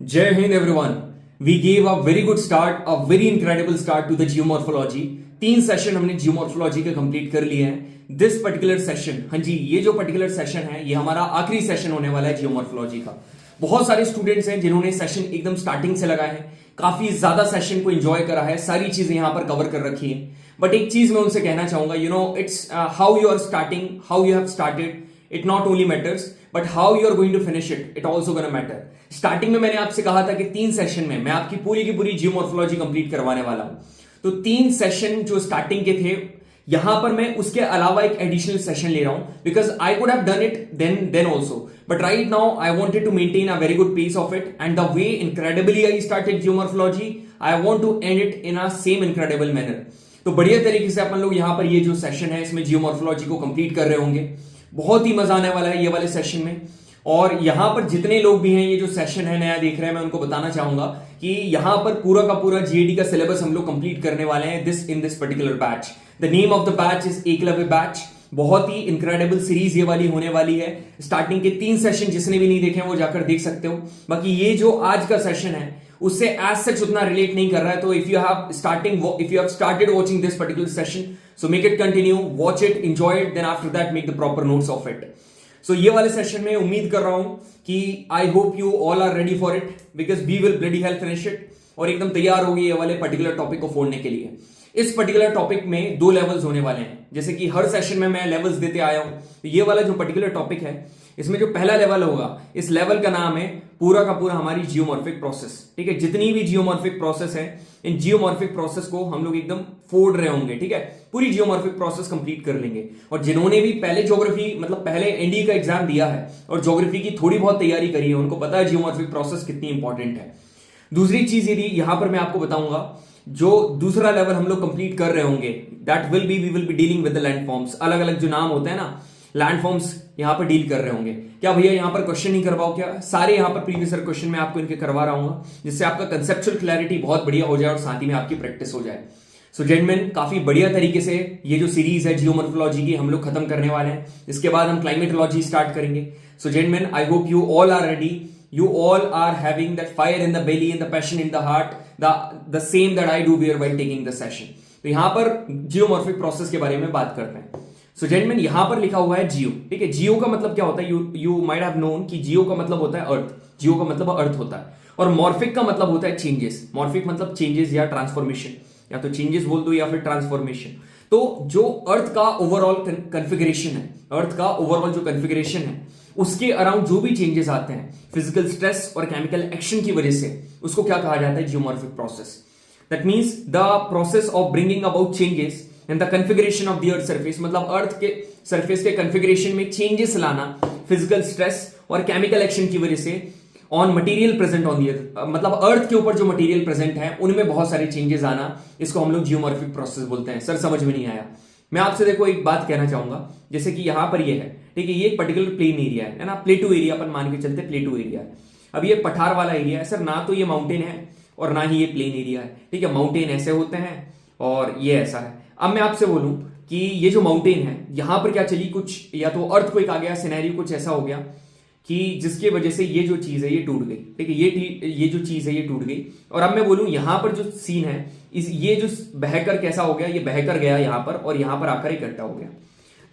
Jai Hind everyone. We gave a very good start, a very incredible start to the geomorphology. 3 session हमने geomorphology के complete कर लिए हैं. This particular session, हाँ जी, ये जो पर्टिकुलर सेशन है ये हमारा आखिरी सेशन होने वाला है जियोमॉर्फोलॉजी का. बहुत सारे स्टूडेंट्स हैं जिन्होंने सेशन एकदम स्टार्टिंग से लगाए हैं, काफी ज्यादा सेशन को एंजॉय करा है, सारी चीजें यहां पर कवर कर रखी है. बट एक चीज मैं उनसे कहना चाहूंगा, it's how you are starting, how you have started, it not only matters but how you are going to finish it, it also gonna matter. Starting में मैंने आपसे कहा था कि 3 सेशन में मैं आपकी पूरी की पूरी जियोमॉर्फोलॉजी कंप्लीट करवाने वाला हूं. तो 3 सेशन जो स्टार्टिंग के थे, यहां पर मैं उसके अलावा एक एडिशनल सेशन ले रहा हूं because I could have done it then also, but right now I wanted to maintain a very good pace of it and the way incredibly I started geomorphology, I want to end it in a same incredible manner. तो बढ़िया तरीके से अपन लोग यहां पर ये जो session है इसमें जियोमॉर्फोलॉजी को कंप्लीट कर रहे होंगे. बहुत ही मजा आने वाला है ये वाले सेशन में. और यहां पर जितने लोग भी हैं ये जो सेशन है नया देख रहे हैं, मैं उनको बताना चाहूंगा कि यहां पर पूरा का पूरा जीएडी का सिलेबस हम लोग कंप्लीट करने वाले हैं इन this particular batch. The name of the batch is Eklavya batch. बहुत ही इनक्रेडिबल सीरीज ये वाली होने वाली है. स्टार्टिंग के 3 सेशन जिसने भी नहीं देखे हैं वो जाकर देख सकते हो. बाकी ये जो आज का सेशन है उससे एज सच उतना रिलेट नहीं कर रहा है. तो if you have started watching this particular session, so make it continue, watch it, enjoy it, then after that make the proper notes of it. So ये वाले सेशन में उम्मीद कर रहा हूं कि I hope you all are ready for it because we will bloody hell finish it, और एकदम तैयार होगी ये वाले पर्टिकुलर टॉपिक को फोड़ने के लिए. इस पर्टिकुलर टॉपिक में 2 लेवल्स होने वाले हैं. जैसे कि हर सेशन में मैं लेवल्स देते आया हूं, तो ये वाला जो पर्टिकुलर टॉपिक है इसमें जो पहला लेवल होगा, इस लेवल का नाम है पूरा का पूरा हमारी जियोमॉर्फिक प्रोसेस. ठीक है, जितनी भी जियोमॉर्फिक प्रोसेस है, इन जियोमॉर्फिक प्रोसेस को हम लोग एकदम फोड़ रहे होंगे. ठीक है, पूरी जियोमॉर्फिक प्रोसेस कंप्लीट कर लेंगे. और जिन्होंने भी पहले ज्योग्राफी मतलब पहले एनडीए का एग्जाम दिया है और ज्योग्राफी की थोड़ी बहुत तैयारी करी है, उनको पता है जियोमॉर्फिक प्रोसेस कितनी इंपॉर्टेंट है. दूसरी चीज यदि यहां पर मैं आपको बताऊंगा, जो दूसरा लेवल हम लोग कंप्लीट कर रहे होंगे, that will be we will be dealing with the landforms. अलग अलग जो नाम होते हैं ना, लैंड फॉर्म्स यहां पर डील कर रहे होंगे. क्या भैया यहां पर क्वेश्चन नहीं करवाओ क्या? सारे यहां पर प्रीवियस ईयर क्वेश्चन मैं आपको इनके करवा रहा हूं, जिससे आपका कंसेप्चुअल क्लैरिटी बहुत बढ़िया हो जाए और साथ ही में आपकी प्रैक्टिस हो जाए. सो जेंटलमैन, काफी बढ़िया तरीके से ये जो सीरीज है जियोमॉर्फोलॉजी की हम लोग खत्म करने वाले हैं. इसके बाद हम क्लाइमेटोलॉजी स्टार्ट करेंगे. So gentleman, I hope you all are ready. You all are having that fire in the belly and the passion in the heart, the same that I do while taking the session. तो यहां पर geomorphic process के बारे में बात करते हैं. सो gentleman, यहां पर लिखा हुआ है जियो. ठीक है, जियो का मतलब क्या होता है? यू माइट हैव नोन कि जियो का मतलब होता है अर्थ. जियो का मतलब अर्थ होता है. और मॉर्फिक का मतलब होता है चेंजेस. मॉर्फिक मतलब चेंजेस या ट्रांसफॉर्मेशन, या तो चेंजेस बोल दो या फिर ट्रांसफॉर्मेशन. तो जो अर्थ का ओवरऑल कन्फिगरेशन है, अर्थ का ओवरऑल जो कन्फिगरेशन है, उसके अराउंड जो भी चेंजेस आते हैं फिजिकल स्ट्रेस और केमिकल एक्शन की वजह से, उसको क्या कहा जाता है? Geomorphic process. That means the process of bringing about changes in the configuration of the earth surface. मतलब अर्थ के सरफेस के कन्फिगरेशन में चेंजेस लाना फिजिकल स्ट्रेस और केमिकल एक्शन की वजह से on material present on the earth. मतलब अर्थ के ऊपर जो मटेरियल प्रेजेंट है उनमें बहुत सारे चेंजेस आना, इसको हम लोग जियोमॉर्फिक प्रोसेस बोलते हैं. सर समझ में नहीं आया. मैं आपसे देखो एक बात कहना चाहूंगा, जैसे कि यहां पर ये है, ठीक है, ये एक पर्टिकुलर प्लेन एरिया है ना, प्लेटू एरिया अपन मान के चलते, प्लेटू एरिया है. अब ये पठार वाला एरिया है. सर ना तो ये माउंटेन है और ना ही ये प्लेन एरिया है. ठीक है, माउंटेन ऐसे होते हैं और ये ऐसा है. अब मैं आपसे बोलूं कि ये जो माउंटेन है, यहां पर क्या चली, कुछ या तो अर्थक्वेक आ गया, सिनेरियो कुछ ऐसा हो गया कि जिसकी वजह से ये जो चीज है ये टूट गई. ठीक है, ये जो चीज है ये टूट गई. और अब मैं बोलूं यहां पर जो सीन है, ये जो बहकर कैसा हो गया, ये बहकर गया यहां पर और यहां पर आकर इकट्ठा हो गया.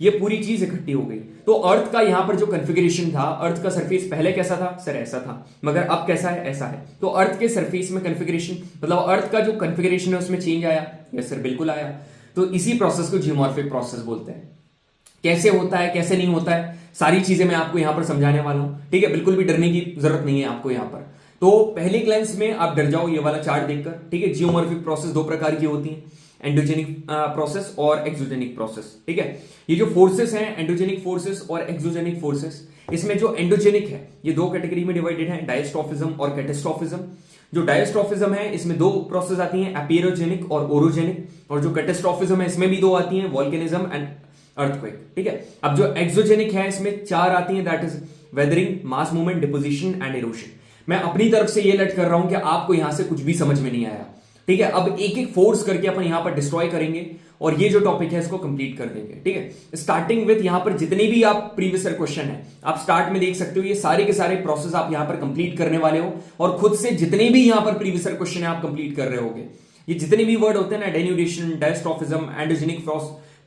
ये पूरी चीज इकट्ठी हो गई. तो अर्थ का यहां पर जो कन्फिगरेशन था, अर्थ का सरफेस पहले कैसा था? सर ऐसा था. मगर अब कैसा है? ऐसा है. तो अर्थ के सरफेस में कन्फिगरेशन, मतलब अर्थ का जो कन्फिगरेशन है उसमें चेंज आया. यस सर, बिल्कुल आया. तो इसी प्रोसेस को जियोमॉर्फिक प्रोसेस बोलते हैं. कैसे होता है, कैसे नहीं होता है, सारी चीजें मैं आपको यहां पर समझाने वाला हूं. ठीक है, बिल्कुल भी डरने की जरूरत नहीं है आपको यहां पर. तो पहले ग्लांस में आप डर जाओ ये वाला चार्ट देखकर. ठीक है, जियोमॉर्फिक प्रोसेस 2 प्रकार की होती हैं, एंडोजेनिक प्रोसेस और एक्सोजेनिक प्रोसेस. ठीक है, ये जो फोर्सेस हैं, एंडोजेनिक फोर्सेस और एक्सोजेनिक फोर्सेस, इसमें जो एंडोजेनिक है ये 2 कैटेगरी में डिवाइडेड है, डायस्ट्रॉफिज्म और कैटास्ट्रॉफिज्म. जो डायस्ट्रॉफिज्म है इसमें 2 प्रोसेस आती हैं, एपियरोजेनिक और ओरोजेनिक. और जो कैटास्ट्रॉफिज्म है इसमें भी 2 आती हैं, वोल्केनिज्म एंड अर्थक्वेक. ठीक है, अब जो एक्सोजेनिक है इसमें 4 आती हैं, that is weathering, mass movement, deposition and erosion. मैं अपनी तरफ से ये लेट कर रहा हूं कि आपको यहां से कुछ भी समझ में नहीं आया. ठीक है, अब एक एक फोर्स करके अपन यहां पर डिस्ट्रॉय करेंगे और ये जो टॉपिक है इसको कंप्लीट कर देंगे। ठीक है, स्टार्टिंग विथ यहां पर जितने भी आप प्रीवियस ईयर क्वेश्चन है आप स्टार्ट में देख सकते हो, ये सारे के सारे प्रोसेस आप यहां पर कंप्लीट करने वाले हो और खुद से जितने भी यहां पर प्रीवियस ईयर क्वेश्चन है आप कंप्लीट कर रहे होगे। ये जितने भी वर्ड होते हैं ना, denudation, diastrophism, endogenic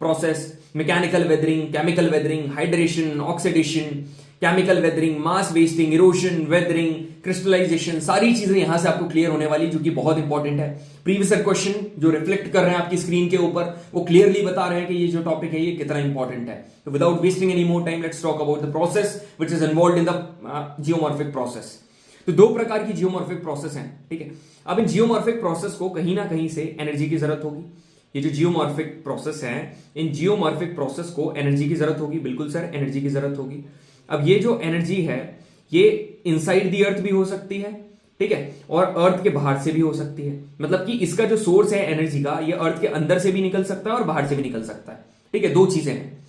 process, mechanical weathering, chemical weathering, hydration, oxidation, chemical weathering, mass wasting, erosion, weathering, crystallization, सारी चीजें यहां से आपको क्लियर होने वाली, जो कि बहुत इंपॉर्टेंट है। प्रीवियस ईयर क्वेश्चन जो रिफ्लेक्ट कर रहे हैं आपकी स्क्रीन के ऊपर वो क्लियरली बता रहे हैं कि ये जो टॉपिक है ये कितना इंपॉर्टेंट है। तो without wasting any more time let's talk about the process which is involved in the geomorphic process. तो दो प्रकार की जियोमॉर्फिक प्रोसेस हैं। ठीक है, अब इन जियोमॉर्फिक प्रोसेस को कहीं ना कहीं से एनर्जी की जरूरत होगी। ये जो जियोमॉर्फिक प्रोसेस है, इन जियोमॉर्फिक प्रोसेस को एनर्जी की जरूरत होगी। बिल्कुल सर, एनर्जी की जरूरत होगी। अब ये जो एनर्जी है ये इनसाइड दी अर्थ भी हो सकती है, ठीक है, और अर्थ के बाहर से भी हो सकती है। मतलब कि इसका जो सोर्स है एनर्जी का, ये अर्थ के अंदर से भी निकल सकता है और बाहर से भी निकल सकता है। ठीक है, दो चीजें हैं।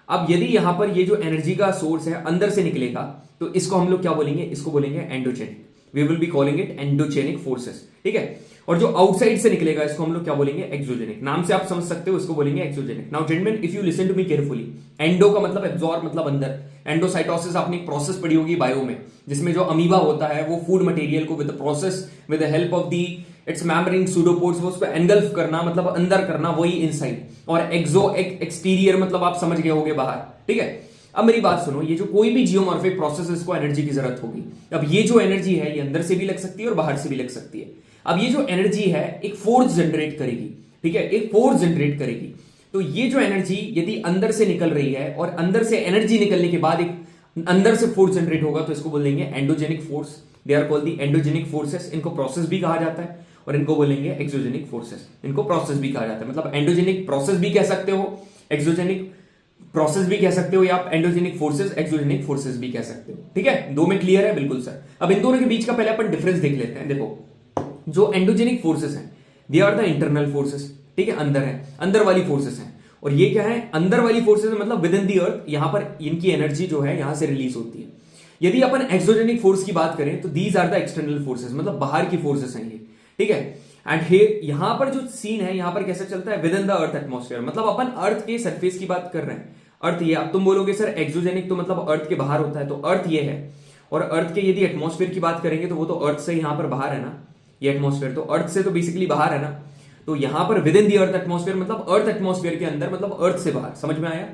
अब यदि यहां पर ये जो एनर्जी का सोर्स है अंदर से निकलेगा तो इसको हम लोग क्या बोलेंगे? इसको बोलेंगे endogenic. We will be calling it endogenic forces. ठीक है, और जो आउटसाइड से निकलेगा इसको हम लोग क्या बोलेंगे? एक्सोजेनिक। नाम से आप समझ सकते हो, इसको बोलेंगे exogenic. Now gentleman, if you listen to me carefully, endo का मतलब एब्जॉर्ब, मतलब अंदर। एंडोसाइटोसिस आपने एक प्रोसेस पढ़ी होगी बायो में, जिसमें जो अमीबा होता है वो फूड मटेरियल को with the process with the help of the its membrane pseudopods, वो उसको एंगल्फ करना, मतलब अंदर करना, वही इनसाइड। और एक्सटीरियर मतलब आप समझ गए होगे, बाहर। ठीक है, अब मेरी बात सुनो, ये जो कोई भी जियोमॉर्फिक प्रोसेस है इसको एनर्जी की जरूरत होगी। अब ये जो एनर्जी है ये अंदर से भी लग सकती है और बाहर से भी लग सकती है। अब ये जो एनर्जी है एक फोर्स जनरेट करेगी। ठीक है, एक फोर्स जनरेट करेगी। तो ये जो एनर्जी यदि अंदर से निकल रही है और अंदर से एनर्जी निकलने के बाद एक अंदर से फोर्स जनरेट होगा तो इसको बोलेंगे endogenic force. They are called the endogenic forces. इनको प्रोसेस भी कहा जाता है और इनको बोलेंगे एक्सोजेनिक फोर्सेस। इनको प्रोसेस भी कहा जाता है, मतलब एंडोजेनिक प्रोसेस भी कह सकते हो, एक्सोजेनिक प्रोसेस भी कह सकते हो, या आप एंडोजेनिक फोर्सेस, एक्सोजेनिक फोर्सेस भी कह सकते हो। ठीक है, दो में क्लियर है? बिल्कुल सर। अब इन दोनों के बीच का पहले अपन डिफरेंस देख लेते हैं। देखो, जो एंडोजेनिक फोर्सेस हैं they are the internal forces. ठीक है, अंदर है, अंदर वाली फोर्सेस हैं। और ये क्या है? अंदर वाली फोर्सेस, मतलब विद इन दी अर्थ। यहां पर इनकी एनर्जी जो है यहां से रिलीज होती है। यदि अपन एक्सोजेनिक फोर्स की बात करें तो these are the external forces, मतलब बाहर की फोर्सेस हैं ये। ठीक है, एंड यहां पर जो सीन है यहां पर कैसे चलता है? With in the earth atmosphere, मतलब अपन अर्थ के सरफेस की बात कर रहे हैं। अर्थ ये, अब तुम बोलोगे सर एक्सोजेनिक तो मतलब अर्थ के बाहर होता है, तो अर्थ ये है। और अर्थ के यदि एटमॉस्फेयर की बात करेंगे तो वो तो अर्थ से यहां पर बाहर है ना, ये एटमॉस्फेयर तो अर्थ से तो बेसिकली बाहर है ना। तो यहां पर with in the earth atmosphere मतलब अर्थ एटमॉस्फेयर के अंदर, मतलब अर्थ से बाहर। समझ में आया?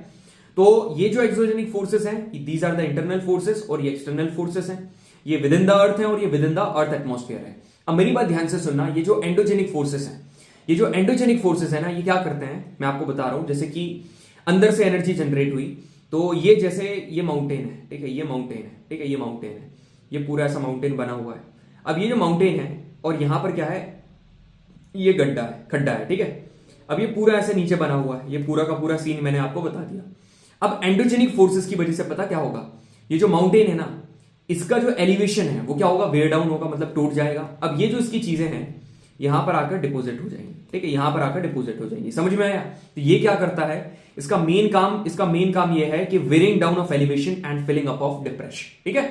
तो ये जो एक्सोजेनिक फोर्सेस हैं these are the internal forces और ये एक्सटर्नल फोर्सेस हैं। ये विद इन द अर्थ है और ये with in the earth atmosphere है। अब मेरी बात ध्यान से सुनना, ये जो एंडोजेनिक फोर्सेस हैं, ये जो एंडोजेनिक फोर्सेस है ना, ये क्या करते हैं मैं आपको बता रहा हूं। जैसे कि अंदर से एनर्जी जनरेट हुई, तो ये जैसे ये माउंटेन है, ठीक है, ये माउंटेन है, ठीक है, ये माउंटेन है, ये पूरा ऐसा माउंटेन बना हुआ है। अब ये जो माउंटेन है और यहां पर क्या है? ये गड्ढा है, खड्डा है। ठीक है, अब ये पूरा ऐसे नीचे बना हुआ है, ये पूरा का पूरा सीन मैंने आपको बता दिया। अब एंडोजेनिक फोर्सेस की वजह से पता क्या होगा? ये जो माउंटेन है ना, इसका जो एलिवेशन है वो क्या होगा? वेयर डाउन होगा, मतलब टूट जाएगा। अब ये जो इसकी चीजें हैं यहां पर आकर डिपोजिट हो जाएंगी। ठीक है, यहां पर आकर डिपोजिट हो जाएंगी। समझ में आया? तो ये क्या करता है? इसका मेन काम ये है कि wearing down of elevation and filling up of depression. ठीक है,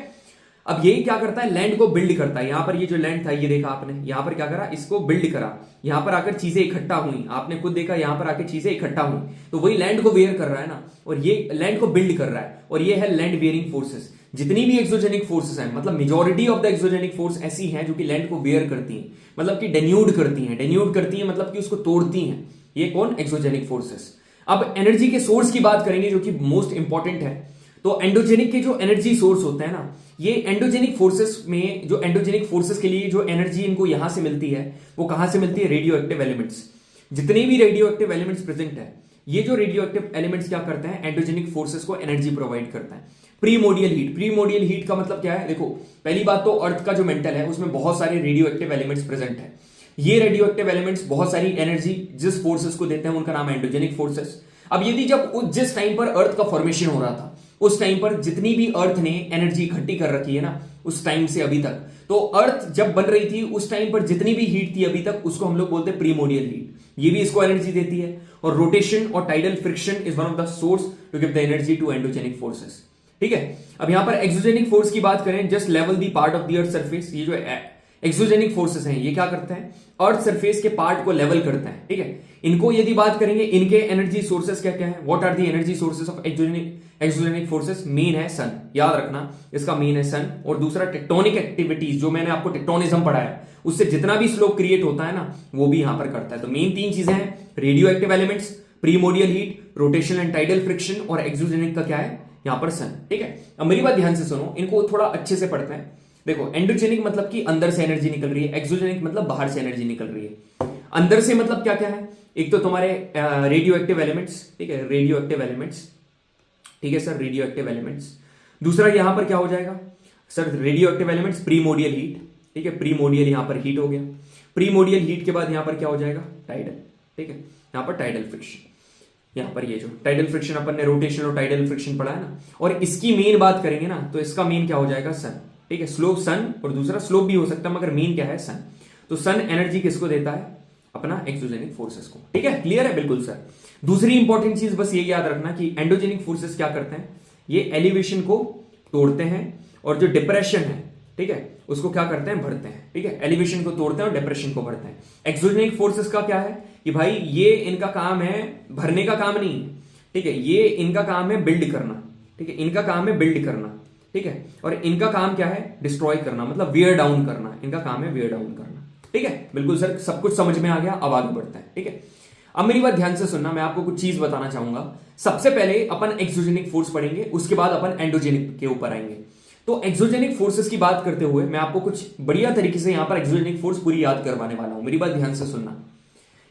अब ये क्या करता है? लैंड को बिल्ड करता है। यहां पर ये जो लैंड था ये देखा आपने, यहां पर क्या करा? इसको बिल्ड करा। यहां पर आकर चीजें इकट्ठा हुई, आपने खुद देखा, यहां पर आकर चीजें इकट्ठा हुई, तो वही लैंड को वेयर कर रहा है ना, और ये लैंड को बिल्ड कर रहा है। और ये है लैंड वेयरिंग फोर्सेस। जितनी भी एक्सोजेनिक फोर्सेस हैं, मतलब majority of the exogenic force ऐसी हैं जो कि लैंड को वेयर करती हैं, मतलब कि डेन्यूड करती हैं। डेन्यूड करती हैं मतलब कि उसको तोड़ती हैं। ये कौन? Exogenic forces. अब एनर्जी के सोर्स की बात करेंगे जो कि मोस्ट इंपॉर्टेंट है। तो एंडोजेनिक के जो एनर्जी सोर्स होते हैं ना, ये एंडोजेनिक फोर्सेस में, जो एंडोजेनिक फोर्सेस के लिए जो एनर्जी इनको यहां से मिलती है वो कहां से मिलती है? Radio active elements. जितने भी रेडियो एक्टिव एलिमेंट्स प्रेजेंट है, ये जो रेडियो एक्टिव एलिमेंट्स क्या करते हैं? एंडोजेनिक फोर्सेस को एनर्जी प्रोवाइड करता है। प्रीमोडियल हीट, प्रीमोडियल हीट का मतलब क्या है? देखो, पहली बात तो अर्थ का जो मेंटल है उसमें बहुत सारे रेडियो एक्टिव एलिमेंट्स प्रेजेंट है। ये रेडियो एक्टिव एलिमेंट्स बहुत सारी एनर्जी जिस फोर्सेस को देते हैं उनका नाम है एंडोजेनिक फोर्सेस। अब यदि जिस टाइम पर अर्थ का फॉर्मेशन हो रहा था उस टाइम पर जितनी भी अर्थ ने एनर्जी इकट्ठी कर रखी है ना, उस टाइम से अभी तक, तो अर्थ जब बन रही थी उस टाइम पर जितनी भी हीट थी अभी तक, उसको हम लोग बोलते हैं प्रीमोडियल हीट। ये भी इसको एनर्जी देती है। और रोटेशन और tidal friction is one of the source to give the energy to endogenic forces. ठीक है, अब यहां पर एक्सोजेनिक फोर्स की बात करें, just level the part of the earth surface. ये जो एक्सोजेनिक फोर्सेस हैं, ये क्या करते हैं, अर्थ सरफेस के पार्ट को लेवल करते हैं, ठीक है। इनको यदि बात करेंगे, इनके एनर्जी सोर्सेस क्या क्या है, what are the energy sources of exogenic forces, main है सन, याद रखना इसका मेन है सन। और दूसरा टेक्टोनिक एक्टिविटीज, जो मैंने आपको टेक्टोनिज्म पढ़ाया, उससे जितना भी स्लोप क्रिएट होता है ना, वो भी यहां पर करता है। तो मेन तीन चीजें हैं, radio active elements, primordial heat, rotational and tidal friction, और एक्सोजेनिक का क्या है यहां पर सन, ठीक है। अब मेरी बात ध्यान से सुनो, इनको थोड़ा अच्छे से पढ़ते हैं। देखो, एंडोजेनिक मतलब कि अंदर से एनर्जी निकल रही है, एक्सोजेनिक मतलब बाहर से एनर्जी निकल रही है। अंदर से मतलब क्या क्या है, एक तो तुम्हारे रेडियो एक्टिव एलिमेंट्स, ठीक है, रेडियो एक्टिव एलिमेंट्स, ठीक है सर, रेडियो एक्टिव एलिमेंट्स। दूसरा यहां पर क्या हो जाएगा sir, radio active elements, primordial heat, ठीक है, प्रीमोडियल यहां पर हीट हो गया। प्रीमोडियल हीट के बाद यहां पर क्या हो जाएगा, टाइडल, ठीक है, यहां पर टाइडल फ्रिक्शन। यहां पर ये जो टाइडल फ्रिक्शन अपन ने रोटेशनल और टाइडल फ्रिक्शन पढ़ा है ना, और इसकी मेन बात करेंगे ना, तो इसका मेन क्या हो जाएगा, सन, ठीक है, स्लोप सन, और दूसरा स्लोप भी हो सकता है, मगर मेन क्या है, सन। तो सन एनर्जी किसको देता है, अपना एक्सोजेनिक फोर्सेस को, ठीक है, क्लियर है, बिल्कुल सर। दूसरी इंपॉर्टेंट चीज बस ये याद रखना कि एंडोजेनिक फोर्सेस क्या करते हैं, ये एलिवेशन को तोड़ते हैं, और जो डिप्रेशन है, ठीक है, उसको क्या करते हैं, भरते हैं, ठीक है, एलिवेशन को तोड़ते हैं और डिप्रेशन को भरते हैं। एक्सोजेनिक फोर्सेस का क्या है कि भाई ये इनका काम है, भरने का काम नहीं है, ठीक है, ये इनका काम है बिल्ड करना, ठीक है, इनका काम है बिल्ड करना, ठीक है, और इनका काम क्या है, डिस्ट्रॉय करना, मतलब वियर डाउन करना, इनका काम है वियर डाउन करना, ठीक है, बिल्कुल सर, सब कुछ समझ में आ गया, अब आगे बढ़ते हैं, ठीक है। अब मेरी बात ध्यान से सुनना, मैं आपको कुछ चीज बताना चाहूंगा। सबसे पहले अपन एक्सोजेनिक फोर्स पढ़ेंगे, उसके बाद अपन एंडोजेनिक के ऊपर आएंगे। तो एक्सोजेनिक फोर्सेस की बात करते हुए मैं आपको कुछ बढ़िया तरीके से यहां पर एक्सोजेनिक फोर्स पूरी याद करवाने वाला हूं। मेरी बात ध्यान से सुनना।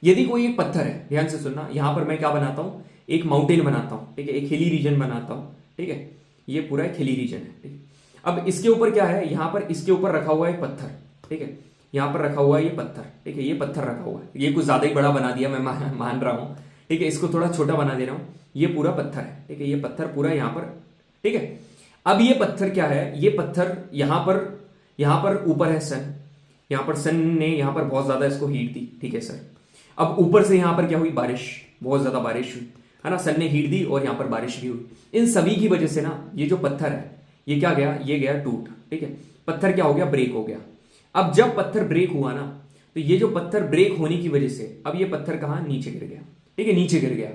यदि कोई एक पत्थर है, ध्यान से सुनना, यहां पर मैं क्या बनाता हूं, एक माउंटेन बनाता हूं, ठीक है, एक हिली रीजन बनाता हूं, ठीक है, ये पूरा एक हिली रीजन है, ठीक है। अब इसके ऊपर क्या है, यहां पर इसके ऊपर रखा हुआ है पत्थर, ठीक है, यहां पर रखा हुआ है ये पत्थर, ठीक है, ये पत्थर रखा हुआ है, ये कुछ ज्यादा ही बड़ा बना दिया मैं मान रहा हूं, ठीक है, इसको थोड़ा छोटा बना दे रहा हूं, ये पूरा पत्थर है, ठीक है, ये पत्थर पूरा यहां पर, ठीक है। अब ये पत्थर क्या है, ये पत्थर यहां पर ऊपर है सन, यहां पर सन ने यहां पर बहुत ज्यादा इसको हीट दी, ठीक है सर। अब ऊपर से यहां पर क्या हुई, बारिश, बहुत ज्यादा बारिश हुई, है ना, सन ने हीट दी और यहां पर बारिश भी हुई। इन सभी की वजह से ना ये जो पत्थर है, ये क्या गया, ये गया टूट, ठीक है, पत्थर क्या हो गया, ब्रेक हो गया। अब जब पत्थर ब्रेक हुआ ना, तो ये जो पत्थर ब्रेक होने की वजह से अब ये पत्थर कहां, नीचे गिर गया, ठीक है, नीचे गिर गया।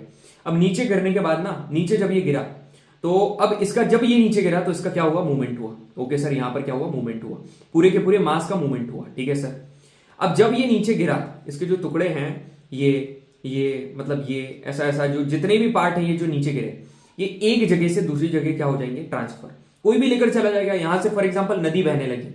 अब नीचे गिरने के बाद ना, नीचे जब ये गिरा, तो अब इसका जब ये नीचे गिरा तो इसका क्या हुआ, मूवमेंट हुआ, ओके सर, यहां पर क्या हुआ, मूवमेंट हुआ, पूरे के पूरे मास का मूवमेंट हुआ, ठीक है सर। अब जब ये नीचे गिरा, इसके जो टुकड़े हैं, ये मतलब ये ऐसा जो जितने भी पार्ट हैं, ये जो नीचे गिरे, ये एक जगह से दूसरी जगह क्या हो जाएंगे, ट्रांसफर, कोई भी लेकर चला जाएगा। यहां से फॉर एग्जांपल नदी बहने लगी,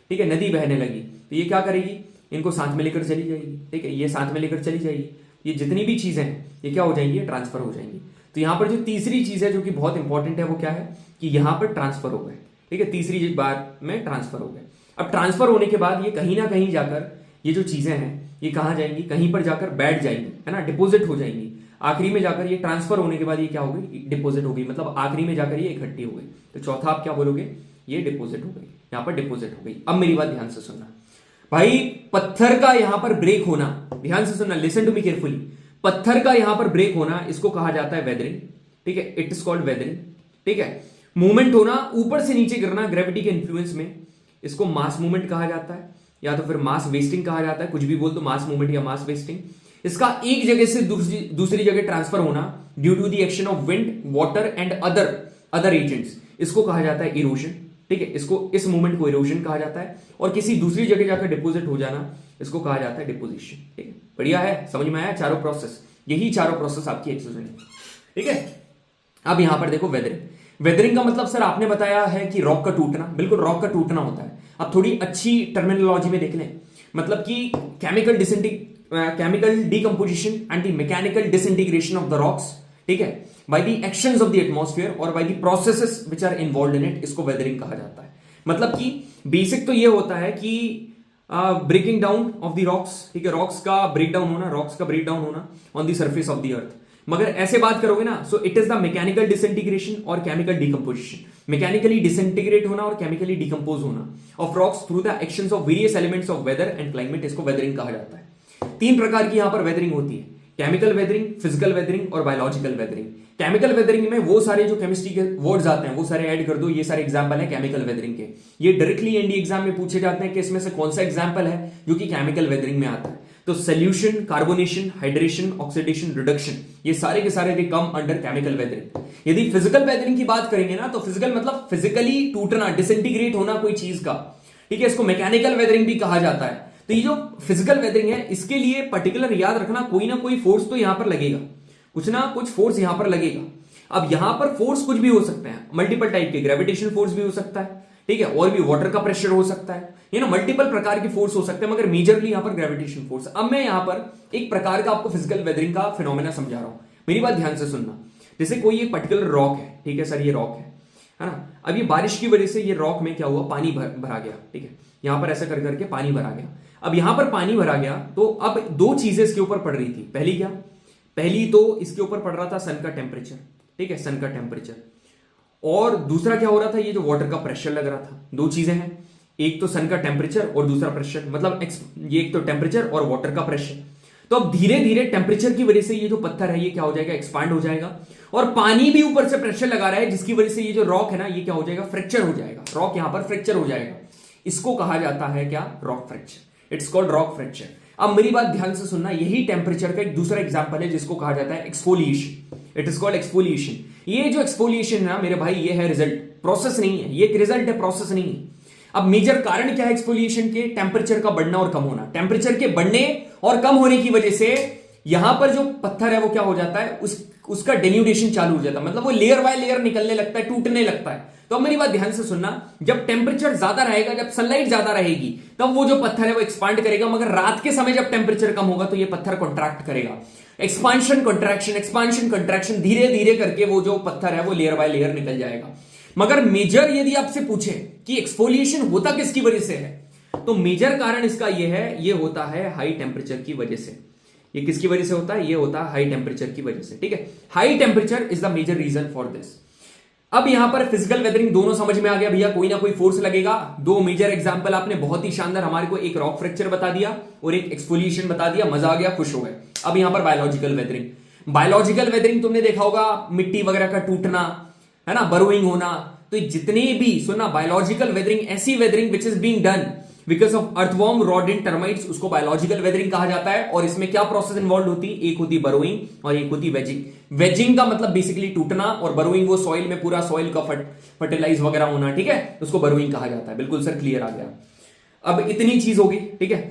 ठीक है, नदी बहने लगी, तो ये क्या करेगी, इनको साथ में लेकर चली जाएगी, ठीक है, ये साथ में लेकर चली जाएगी, ये जितनी भी चीजें हैं ये क्या हो जाएंगी, ट्रांसफर हो जाएंगी। तो यहां पर जो तीसरी चीज है जो कि बहुत इंपॉर्टेंट है, वो क्या है कि यहां पर ट्रांसफर हो गए, ठीक है, तीसरी बार में ट्रांसफर हो गए। अब ट्रांसफर होने के बाद ये कहीं ना कहीं जाकर, ये जो चीजें हैं ये कहां जाएंगी, कहीं पर जाकर बैठ जाएंगी, है ना, डिपोजिट हो जाएंगी। आखिरी में जाकर ये ट्रांसफर होने के बाद ये क्या हो गई, डिपोजिट हो गई, मतलब आखिरी में जाकर ये इकट्ठी हो गई। तो चौथा आप क्या बोलोगे, ये डिपोजिट हो गई, यहां पर डिपोजिट हो गई। अब मेरी बात ध्यान से सुनना भाई, पत्थर का यहां पर ब्रेक होना, ध्यान से सुनना, लिसन टू मी केयरफुली, पत्थर का यहां पर ब्रेक होना, इसको कहा जाता है वेदरिंग, ठीक है, इट इज कॉल्ड वेदरिंग, ठीक है। मूवमेंट होना, ऊपर से नीचे गिरना ग्रेविटी के इन्फ्लुएंस में, इसको मास मूवमेंट कहा जाता है, या तो फिर मास वेस्टिंग कहा जाता है, कुछ भी बोल दो, मास मूवमेंट या मास वेस्टिंग। इसका एक जगह से दूसरी जगह ट्रांसफर होना due to the action of wind, water and other agents, इसको कहा जाता है इरोजन, ठीक है, इसको, इस मूवमेंट को इरोजन कहा जाता है। और किसी दूसरी जगह जाकर डिपोजिट हो जाना, इसको कहा जाता है डिपोजिशन, ठीक है। बढ़िया है, समझ में आया चारों प्रोसेस, यही चारों प्रोसेस आपकी एक्सोजेनिक, ठीक है। अब यहां पर देखो वेदरिंग, वेदरिंग का मतलब सर आपने बताया है कि रॉक का टूटना, बिल्कुल रॉक का टूटना होता है। अब थोड़ी अच्छी टर्मिनोलॉजी में देख लें, मतलब कि chemical decomposition and the mechanical disintegration of the rocks, ठीक है, by the actions of the atmosphere और by the processes which are involved in it, इसको वेदरिंग कहा जाता है। मतलब कि बेसिक तो ये होता है कि breaking down of the rocks, ठीक है, रॉक्स का ब्रेकडाउन होना on the surface of the earth. मगर ऐसे बात करोगे ना, so it is the mechanical disintegration और केमिकल डिकम्पोजिशन, मैकेनिकली डिसइंटीग्रेट होना और केमिकली डिकम्पोज होना of rocks through the actions of various elements of weather and climate, इसको वेदरिंग कहा जाता है। तीन प्रकार की यहां पर वेदरिंग होती है, केमिकल वेदरिंग, फिजिकल वेदरिंग और बायोलॉजिकल वेदरिंग। केमिकल वेदरिंग में वो सारे जो केमिस्ट्री के वर्ड्स आते हैं वो सारे ऐड कर दो, ये सारे एग्जांपल है केमिकल वेदरिंग के। ये डायरेक्टली एनडी एग्जाम में पूछे जाते हैं कि इसमें से कौन सा एग्जांपल है जो कि केमिकल वेदरिंग में आता है। तो solution, carbonation, hydration, oxidation, reduction, ये सारे के सारे दे कम अंडर केमिकल वेदरिंग। यदि फिजिकल वेदरिंग की बात करेंगे ना, तो फिजिकल मतलब फिजिकली टूटना, डिसइंटीग्रेट होना कोई चीज का, ठीक है, इसको मैकेनिकल वेदरिंग भी कहा जाता है। तो ये जो फिजिकल वेदरिंग है, इसके लिए पर्टिकुलर याद रखना, कोई ना कोई फोर्स तो यहां पर लगेगा, कुछ ना कुछ फोर्स यहां पर लगेगा। अब यहां पर फोर्स कुछ भी हो सकते हैं, मल्टीपल टाइप के, ग्रेविटेशनल फोर्स भी हो सकता है, ठीक है, और भी वाटर का प्रेशर हो सकता है, ये ना मल्टीपल प्रकार के फोर्स हो सकते हैं, मगर मेजरली यहां पर ग्रेविटेशन फोर्स। अब मैं यहां पर एक प्रकार का आपको फिजिकल वेदरिंग का फिनोमेना समझा रहा हूं, मेरी बात ध्यान से सुनना। जैसे कोई एक पर्टिकुलर रॉक है, ठीक है सर, ये रॉक है ना, अब ये बारिश की वजह से ये रॉक में क्या हुआ, पानी भरा गया, ठीक है, यहां पर ऐसा कर करके पानी भरा गया। अब यहां पर पानी भरा गया तो अब दो चीजें इसके ऊपर पड़ रही थी। पहली क्या, पहली तो इसके ऊपर पड़ रहा था सन का टेम्परेचर, ठीक है, सन का टेम्परेचर, और दूसरा क्या हो रहा था, ये जो वाटर का प्रेशर लग रहा था। दो चीजें हैं, एक तो सन का टेम्परेचर और दूसरा प्रेशर, मतलब ये एक तो टेम्परेचर और वाटर का प्रेशर। तो अब धीरे धीरे टेम्परेचर की वजह से ये जो पत्थर है ये क्या हो जाएगा, एक्सपांड हो जाएगा, और पानी भी ऊपर से प्रेशर लगा रहा है, जिसकी वजह से ये जो रॉक है ना, ये क्या हो जाएगा, फ्रैक्चर हो जाएगा, रॉक यहां पर फ्रैक्चर हो जाएगा। इसको कहा जाता है क्या, rock fracture, it's called rock fracture. अब मेरी बात ध्यान से सुनना, यही टेम्परेचर का एक दूसरा एग्जांपल है जिसको कहा जाता है exfoliation, it is called exfoliation. ये जो एक्सफोलिएशन है ना मेरे भाई, ये है रिजल्ट, प्रोसेस नहीं है, ये एक रिजल्ट है, प्रोसेस नहीं है। अब मेजर कारण क्या है एक्सफोलिएशन के, टेम्परेचर का बढ़ना और कम होना। टेम्परेचर के बढ़ने और कम होने की वजह से यहां पर जो पत्थर है वो क्या हो जाता है, उसका डेन्यूडेशन चालू हो जाता है, मतलब वो लेयर बाय लेयर निकलने लगता है, टूटने लगता है। तो अब मेरी बात ध्यान से सुनना, जब टेम्परेचर ज्यादा रहेगा, जब सनलाइट ज्यादा रहेगी, तब वो जो पत्थर है वो एक्सपांड करेगा, मगर रात के समय जब टेम्परेचर कम होगा तो ये पत्थर कॉन्ट्रैक्ट करेगा। एक्सपांशन कंट्रैक्शन, एक्सपांशन कंट्रैक्शन, धीरे धीरे करके वो जो पत्थर है वो लेयर बाय लेयर निकल जाएगा। मगर मेजर यदि आपसे पूछे कि एक्सफोलिएशन होता किसकी वजह से है, तो मेजर कारण इसका ये है, ये होता है हाई टेम्परेचर की वजह से। ये किसकी वजह से होता है, ये होता है हाई टेम्परेचर की वजह से, ठीक है। High temperature is the major reason for this. अब यहां पर फिजिकल वेदरिंग दोनों समझ में आ गया भैया, कोई ना कोई फोर्स लगेगा। दो मेजर एग्जांपल आपने बहुत ही शानदार हमारे को, एक रॉक फ्रैक्चर बता दिया और एक एक्सफोलिएशन बता दिया, मजा आ गया, खुश हो गए। अब यहां पर बायोलॉजिकल वेदरिंग, बायोलॉजिकल वेदरिंग तुमने देखा होगा, मिट्टी वगैरह का टूटना, है ना, बरोइंग होना। तो जितने भी सुनना, बायोलॉजिकल वेदरिंग ऐसी weathering which is being done because of earthworm, rodent, termites, उसको बायोलॉजिकल वेदरिंग कहा जाता है। और इसमें क्या प्रोसेस इन्वॉल्व होती है, एक होती बरोइंग और एक होती वेजिंग। वेजिंग का मतलब बेसिकली टूटना, और बरोइंग वो सॉइल में पूरा सॉइल का फर्टिलाइज वगैरह होना, ठीक है, उसको बरोइंग कहा जाता है। बिल्कुल सर, क्लियर आ गया। अब इतनी चीज होगी, ठीक है,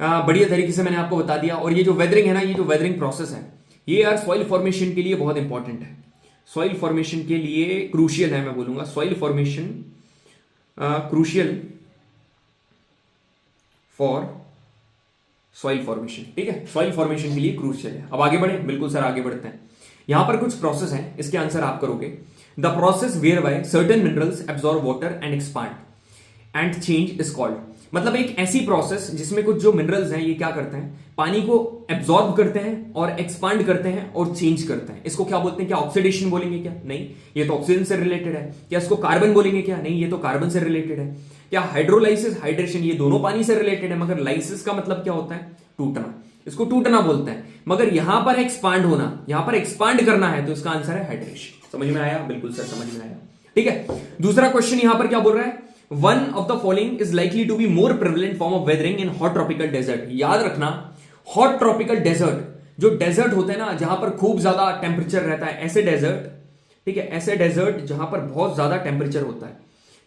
बढ़िया तरीके से मैंने आपको बता दिया। और ये जो वेदरिंग है ना, ये जो वेदरिंग प्रोसेस है, ये यार सॉइल फॉर्मेशन के लिए बहुत इंपॉर्टेंट है, सॉइल फॉर्मेशन के लिए क्रूशियल है, मैं बोलूंगा soil formation crucial for soil formation, ठीक है, सॉइल फॉर्मेशन के लिए क्रूशियल है। अब आगे बढ़े, बिल्कुल सर आगे बढ़ते हैं। यहां पर कुछ प्रोसेस हैं, इसके आंसर आप करोगे। The process whereby certain minerals absorb water and expand and change is called, मतलब एक ऐसी प्रोसेस जिसमें कुछ जो मिनरल्स हैं ये क्या करते हैं, पानी को एब्जॉर्ब करते हैं और एक्सपांड करते हैं और चेंज करते हैं। इसको क्या बोलते हैं, क्या ऑक्सीडेशन बोलेंगे क्या, नहीं, ये तो ऑक्सीजन से रिलेटेड है। क्या इसको कार्बन बोलेंगे क्या, नहीं, ये तो कार्बन से रिलेटेड है। क्या हाइड्रोलाइसिस, हाइड्रेशन, ये दोनों पानी से रिलेटेड है, मगर लाइसिस का मतलब क्या होता है, टूटना, इसको टूटना बोलते हैं। मगर यहां पर एक्सपांड होना, यहां पर एक्सपांड करना है, तो इसका आंसर है हाइड्रेशन। समझ में आया, बिल्कुल सर समझ में आया, ठीक है। दूसरा क्वेश्चन यहां पर क्या बोल रहा है, one of the following is likely to be more prevalent form of weathering in hot tropical desert. याद रखना, हॉट ट्रॉपिकल डेजर्ट, जो डेजर्ट होते हैं ना जहां पर खूब ज्यादा टेम्परेचर रहता है, ऐसे डेजर्ट, ठीक है, ऐसे डेजर्ट जहां पर बहुत ज्यादा टेम्परेचर होता है,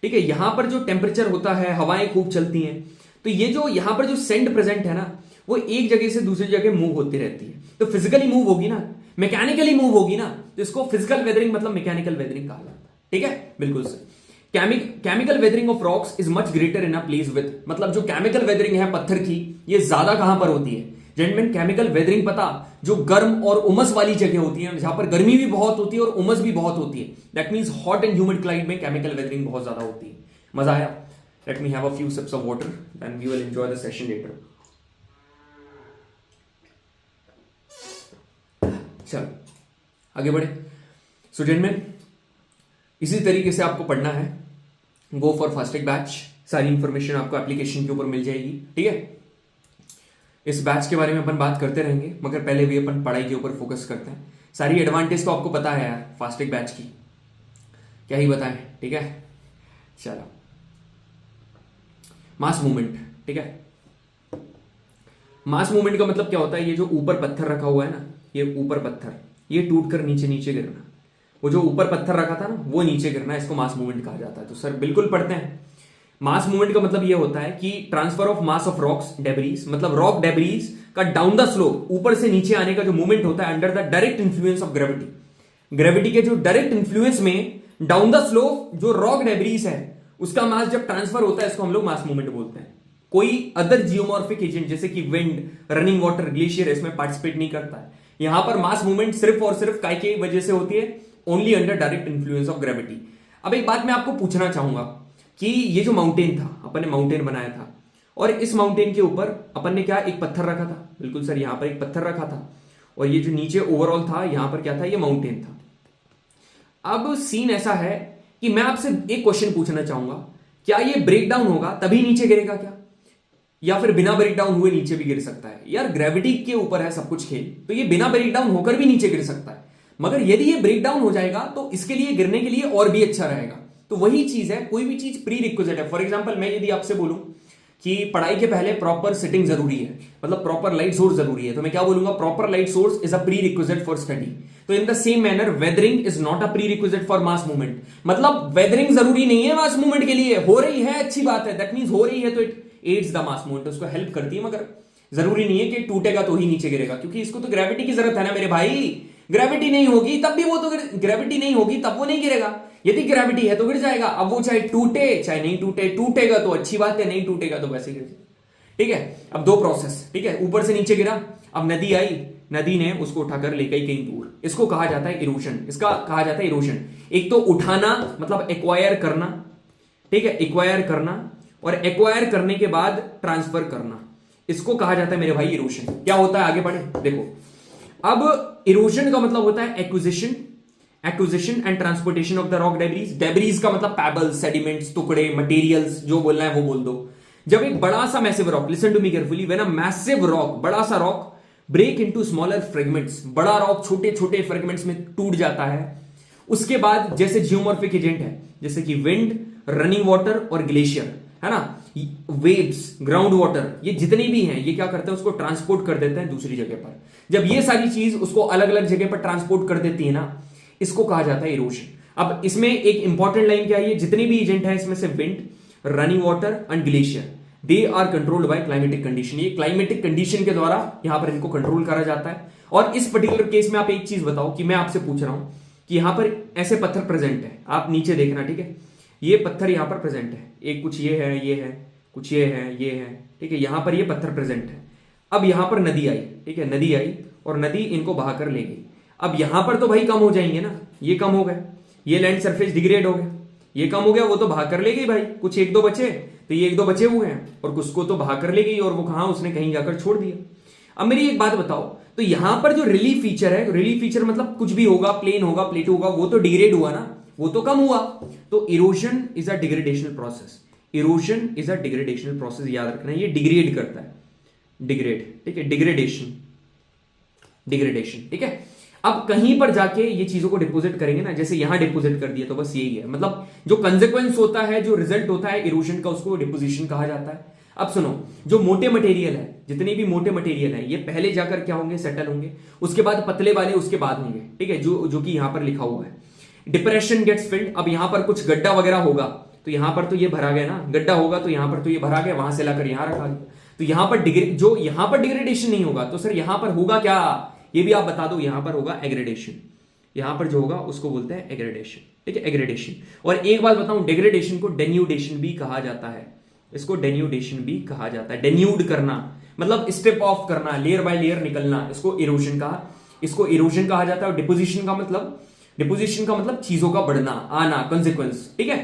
ठीक है, यहां पर जो टेम्परेचर होता है, हवाएं खूब चलती हैं, तो ये जो यहां पर जो सेंड प्रेजेंट है ना, वो एक जगह से दूसरी जगह मूव होती रहती है। तो फिजिकली मूव होगी ना, मैकेनिकली मूव होगी ना, तो इसको फिजिकल वेदरिंग मतलब मैकेनिकल वेदरिंग कहा जाता है, ठीक है, बिल्कुल sir. Chemical weathering of rocks is much greater in a place with, मतलब जो केमिकल वेदरिंग है पत्थर की, ये ज्यादा कहां पर होती है जेंटलमैन, केमिकल वेदरिंग पता, जो गर्म और उमस वाली जगह होती है, जहां पर गर्मी भी बहुत होती है और उमस भी बहुत होती है, that means hot and humid climate में केमिकल वेदरिंग बहुत ज्यादा होती है। मजा आया? Let me have a few sips of water then we will enjoy the session later. चलो आगे बढ़े। सो जेंटलमैन, इसी तरीके से आपको पढ़ना है, गो फॉर फास्टेग बैच, सारी इंफॉर्मेशन आपको एप्लीकेशन के ऊपर मिल जाएगी, ठीक है। इस बैच के बारे में अपन बात करते रहेंगे, मगर पहले भी अपन पढ़ाई के ऊपर फोकस करते हैं। सारी एडवांटेज तो आपको पता है यार फास्टिक बैच की, क्या ही बताएं, ठीक है। चलो, मास मूवमेंट, ठीक है। मास मूवमेंट का मतलब क्या होता है, ये जो ऊपर पत्थर रखा हुआ है ना, ये ऊपर पत्थर, ये टूट कर नीचे नीचे गिरना, वो जो ऊपर पत्थर रखा था ना वो नीचे गिरना, इसको मास मूवमेंट कहा जाता है। तो सर बिल्कुल पढ़ते हैं। मास मूवमेंट का मतलब ये होता है कि transfer of mass of rocks debris, मतलब रॉक डेब्रीज का डाउन द स्लोप, ऊपर से नीचे आने का जो मूवमेंट होता है under the direct influence of gravity. Gravity के जो डायरेक्ट इन्फ्लुएंस में डाउन द स्लोप जो रॉक डेब्रीज है उसका मास जब ट्रांसफर होता है, इसको हम लोग मास मूवमेंट बोलते हैं। कोई अदर जियोमॉर्फिक एजेंट जैसे कि विंड, रनिंग वाटर, ग्लेशियर इसमें पार्टिसिपेट नहीं करता है। यहां पर मास मूवमेंट सिर्फ और सिर्फ काय की वजह से होती है, only under direct influence of gravity. अब एक बात मैं आपको पूछना चाहूंगा कि ये जो माउंटेन था, अपन ने माउंटेन बनाया था, और इस माउंटेन के ऊपर अपन ने क्या एक पत्थर रखा था, बिल्कुल सर, यहां पर एक पत्थर रखा था, और ये जो नीचे ओवरऑल था यहां पर क्या था, ये माउंटेन था। अब सीन ऐसा है कि मैं आपसे एक क्वेश्चन पूछना चाहूंगा, क्या ये ब्रेक डाउन होगा तभी नीचे गिरेगा क्या, या फिर बिना ब्रेक डाउन हुए नीचे भी गिर सकता है? यार ग्रेविटी के ऊपर है सब कुछ खेल, तो ये बिना ब्रेक डाउन होकर भी नीचे गिर सकता है, मगर यदि ये ब्रेक डाउन हो जाएगा तो इसके लिए गिरने के लिए और भी अच्छा रहेगा। तो वही चीज है, कोई भी चीज प्री रिक्विजिट है। फॉर एग्जांपल मैं यदि आपसे बोलूं कि पढ़ाई के पहले प्रॉपर सिटिंग जरूरी है, मतलब प्रॉपर लाइट सोर्स जरूरी है, तो मैं क्या बोलूंगा, proper light source is a prerequisite for study. तो in the same manner weathering is not a prerequisite for mass movement, मतलब वेदरिंग जरूरी नहीं है मास मूवमेंट के लिए, हो रही है अच्छी बात है, दैट मींस हो रही है तो it adds the mass movement, उसको हेल्प करती है, मगर जरूरी नहीं है कि टूटेगा तो ही नीचे गिरेगा, क्योंकि इसको तो ग्रेविटी की जरूरत है ना मेरे भाई। ग्रेविटी नहीं होगी तब भी वो तो ग्रेविटी नहीं होगी तब वो नहीं गिरेगा, यदि ग्रेविटी है तो गिर जाएगा। अब वो चाहे टूटे चाहे नहीं टूटे, टूटेगा तो अच्छी बात है, नहीं टूटेगा तो वैसे गिर जाएगा, ठीक है। अब दो प्रोसेस, ठीक है, ऊपर से नीचे गिरा, अब नदी आई, नदी ने उसको उठाकर ले गई कहीं दूर, इसको कहा जाता है इरोशन, इसका कहा जाता है इरोशन। एक तो उठाना मतलब एक्वायर करना, ठीक है, एक्वायर करना, और एक्वायर करने के बाद ट्रांसफर करना, इसको कहा जाता है मेरे भाई इरोशन। क्या होता है आगे बढ़े, देखो। अब इरोशन का मतलब होता है acquisition, acquisition and transportation of the rock debris. Debris का मतलब पैबल्स, सेडिमेंट्स, टुकड़े, मटेरियल्स, जो बोलना है वो बोल दो। जब एक बड़ा सा massive rock, listen to me carefully, when a massive rock, बड़ा सा rock break into smaller fragments, बड़ा रॉक छोटे छोटे फ्रेगमेंट्स में टूट जाता है, उसके बाद जैसे जियोमॉर्फिक एजेंट है जैसे कि विंड, रनिंग वाटर और ग्लेशियर, है ना, वेव्स, ग्राउंड वाटर, ये जितने भी हैं ये क्या करते हैं, उसको ट्रांसपोर्ट कर देते हैं दूसरी जगह पर। जब ये सारी चीज उसको अलग अलग जगह पर ट्रांसपोर्ट कर देती है ना, इसको कहा जाता है इरोशन। अब इसमें एक इंपॉर्टेंट लाइन क्या है, जितने भी एजेंट है इसमें से wind, running water and glacier, they are controlled by climatic condition. ये क्लाइमेटिक कंडीशन के द्वारा यहां पर इनको कंट्रोल करा जाता है। और इस पर्टिकुलर केस में आप एक चीज बताओ कि मैं आपसे पूछ रहा हूं कि यहां पर ऐसे पत्थर प्रेजेंट है, आप नीचे देखना, ठीक है, ये पत्थर यहां पर प्रेजेंट है, एक कुछ ये है, कुछ ये है, ठीक है, यहां पर ये पत्थर प्रेजेंट है। अब यहां पर नदी आई, ठीक है, नदी आई और नदी इनको बहाकर ले गई। अब यहां पर तो भाई कम हो जाएंगे ना, ये कम हो गए, ये लैंड सरफेस डिग्रेड हो गया, ये कम हो गया, वो तो बहाकर ले गई भाई, कुछ एक दो बचे, तो ये एक दो बचे हुए हैं, और कुछ को तो बहाकर ले गई, और वो कहां, उसने कहीं जाकर छोड़ दिया। अब मेरी एक बात बताओ, तो यहां पर जो रिलीफ फीचर है, रिलीफ फीचर मतलब कुछ भी होगा, प्लेन होगा, प्लेटो होगा, वो तो डिग्रेड हुआ ना, वो तो कम हुआ। तो erosion is a degradational process, erosion is a degradational process, याद रखना, ये डिग्रेड करता है, डिग्रेड, ठीक है, डिग्रेडेशन, डिग्रेडेशन, ठीक है। अब कहीं पर जाके ये चीजों को डिपोजिट करेंगे ना, जैसे यहां डिपोजिट कर दिया, तो बस यही है, मतलब जो कंसेक्वेंस होता है, जो रिजल्ट होता है इरोशन का, उसको डिपोजिशन कहा जाता है। अब सुनो, जो मोटे मटेरियल है, जितने भी मोटे मटेरियल है, ये पहले जाकर क्या होंगे, सेटल होंगे, उसके बाद पतले वाले उसके बाद होंगे, ठीक है, जो कि यहां पर लिखा हुआ है, डिप्रेशन गेट्स फिल्ड। अब यहां पर कुछ गड्ढा वगैरह होगा, तो यहां पर तो ये भरा गया ना, गड्ढा होगा तो यहां पर तो ये भरा गया, वहां से लाकर यहां रखा गया, तो यहां पर जो यहां पर डिग्रेडेशन नहीं होगा, तो सर यहां पर होगा क्या, ये भी आप बता दो, यहां पर होगा एग्रेडेशन, यहां पर जो होगा उसको बोलते हैं एग्रेडेशन, ठीक है, एग्रेडेशन। और एक बात बताऊं, डिग्रेडेशन को डेन्यूडेशन भी कहा जाता है, इसको डेन्यूडेशन भी कहा जाता है। डेन्यूड करना मतलब स्ट्रिप ऑफ करना, लेयर बाय लेयर निकलना, इसको इरोशन कहा जाता है। और डिपोजिशन का मतलब चीजों का बढ़ना, आना, कंसेक्वेंस, ठीक है।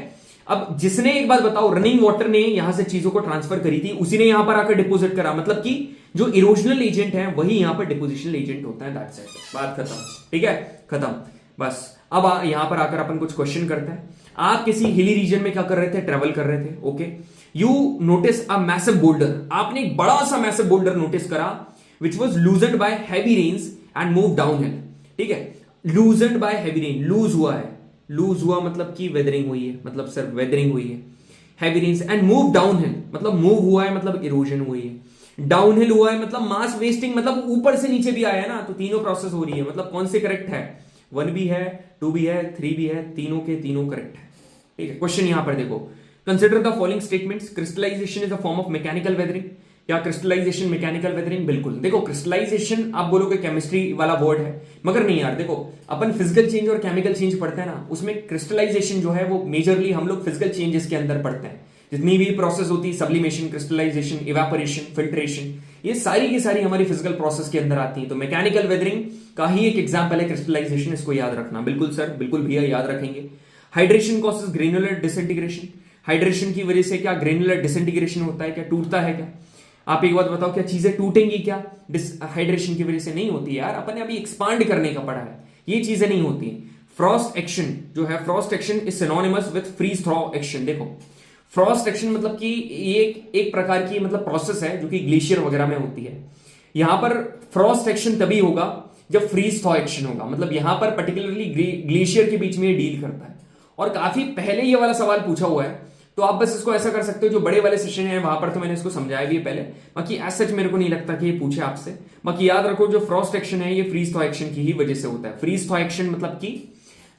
अब जिसने, एक बात बताओ, रनिंग वाटर ने यहां से चीजों को ट्रांसफर करी थी, उसी ने यहां पर आकर डिपोजिट करा, मतलब कि जो इरोजनल एजेंट है वही यहां पर डिपोजिशनल एजेंट होता है, दैट्स इट, बात खत्म, ठीक है, खत्म, बस। अब यहां पर आकर अपन कुछ क्वेश्चन करते हैं। आप किसी हिली रीजन में क्या कर रहे थे, ट्रेवल कर रहे थे, okay, you notice a massive boulder, आपने एक बड़ा सा मैसिव बोल्डर नोटिस करा, which was loosened by heavy rains and move downhill, ठीक है। Loosened by heavy rain, loose हुआ है, लूज हुआ मतलब कि वेदरिंग हुई है, मतलब सर वेदरिंग हुई है, heavy rains. And move downhill मतलब मूव हुआ है मतलब इरोजन हुई है, डाउनहिल हुआ है मतलब मास वेस्टिंग मतलब ऊपर से नीचे भी आया है ना, तो तीनों प्रोसेस हो रही है। मतलब कौन से करेक्ट है, 1 भी है, 2 भी है, 3 भी है, तीनों के तीनों करेक्ट है। ठीक है, क्वेश्चन यहां पर देखो, consider the following statements, crystallization is a form of mechanical weathering. क्या क्रिस्टलाइजेशन मैकेनिकल वेदरिंग? बिल्कुल। देखो क्रिस्टलाइजेशन आप बोलोगे केमिस्ट्री वाला वर्ड है, मगर नहीं यार, देखो अपन फिजिकल चेंज और केमिकल चेंज पढ़ते हैं ना, उसमें क्रिस्टलाइजेशन जो है वो मेजरली हम लोग फिजिकल चेंजेस के अंदर पढ़ते हैं। जितनी भी प्रोसेस होती है, सब्लिमेशन, क्रिस्टलाइजेशन, इवेपोरेशन, फिल्ट्रेशन, ये सारी की सारी हमारी फिजिकल प्रोसेस के अंदर आती है। तो मैकेनिकल वेदरिंग का ही एक एग्जांपल है क्रिस्टलाइजेशन, इसको याद रखना। बिल्कुल सर, बिल्कुल भैया याद रखेंगे। Hydration causes granular disintegration, hydration की वजह से क्या ग्रेनुलर डिसइंटीग्रेशन होता है, क्या टूटता है क्या? आप एक बात बताओ, क्या चीजें टूटेंगी क्या हाइड्रेशन की वजह से? नहीं होती यार, अपन ने अभी एक्सपांड करने का पढ़ा है, ये चीजें नहीं होती। फ्रॉस्ट एक्शन जो है, frost action is synonymous with freeze thaw action. देखो फ्रॉस्ट एक्शन मतलब कि ये एक प्रकार की मतलब प्रोसेस है जो कि ग्लेशियर वगैरह में होती है। यहां पर फ्रॉस्ट एक्शन तभी होगा जब फ्रीज थॉ एक्शन होगा, मतलब यहां पर पर्टिकुलरली ग्लेशियर के बीच में डील करता है। और काफी पहले ये वाला सवाल पूछा हुआ है, तो आप बस इसको ऐसा कर सकते हो, जो बड़े वाले सेशन है वहां पर तो मैंने इसको समझाया भी है पहले, बाकी एज सच मेरे को नहीं लगता कि ये पूछे आपसे। बाकी याद रखो, जो फ्रॉस्ट एक्शन है ये फ्रीज थॉ एक्शन की ही वजह से होता है। फ्रीज थॉ एक्शन मतलब कि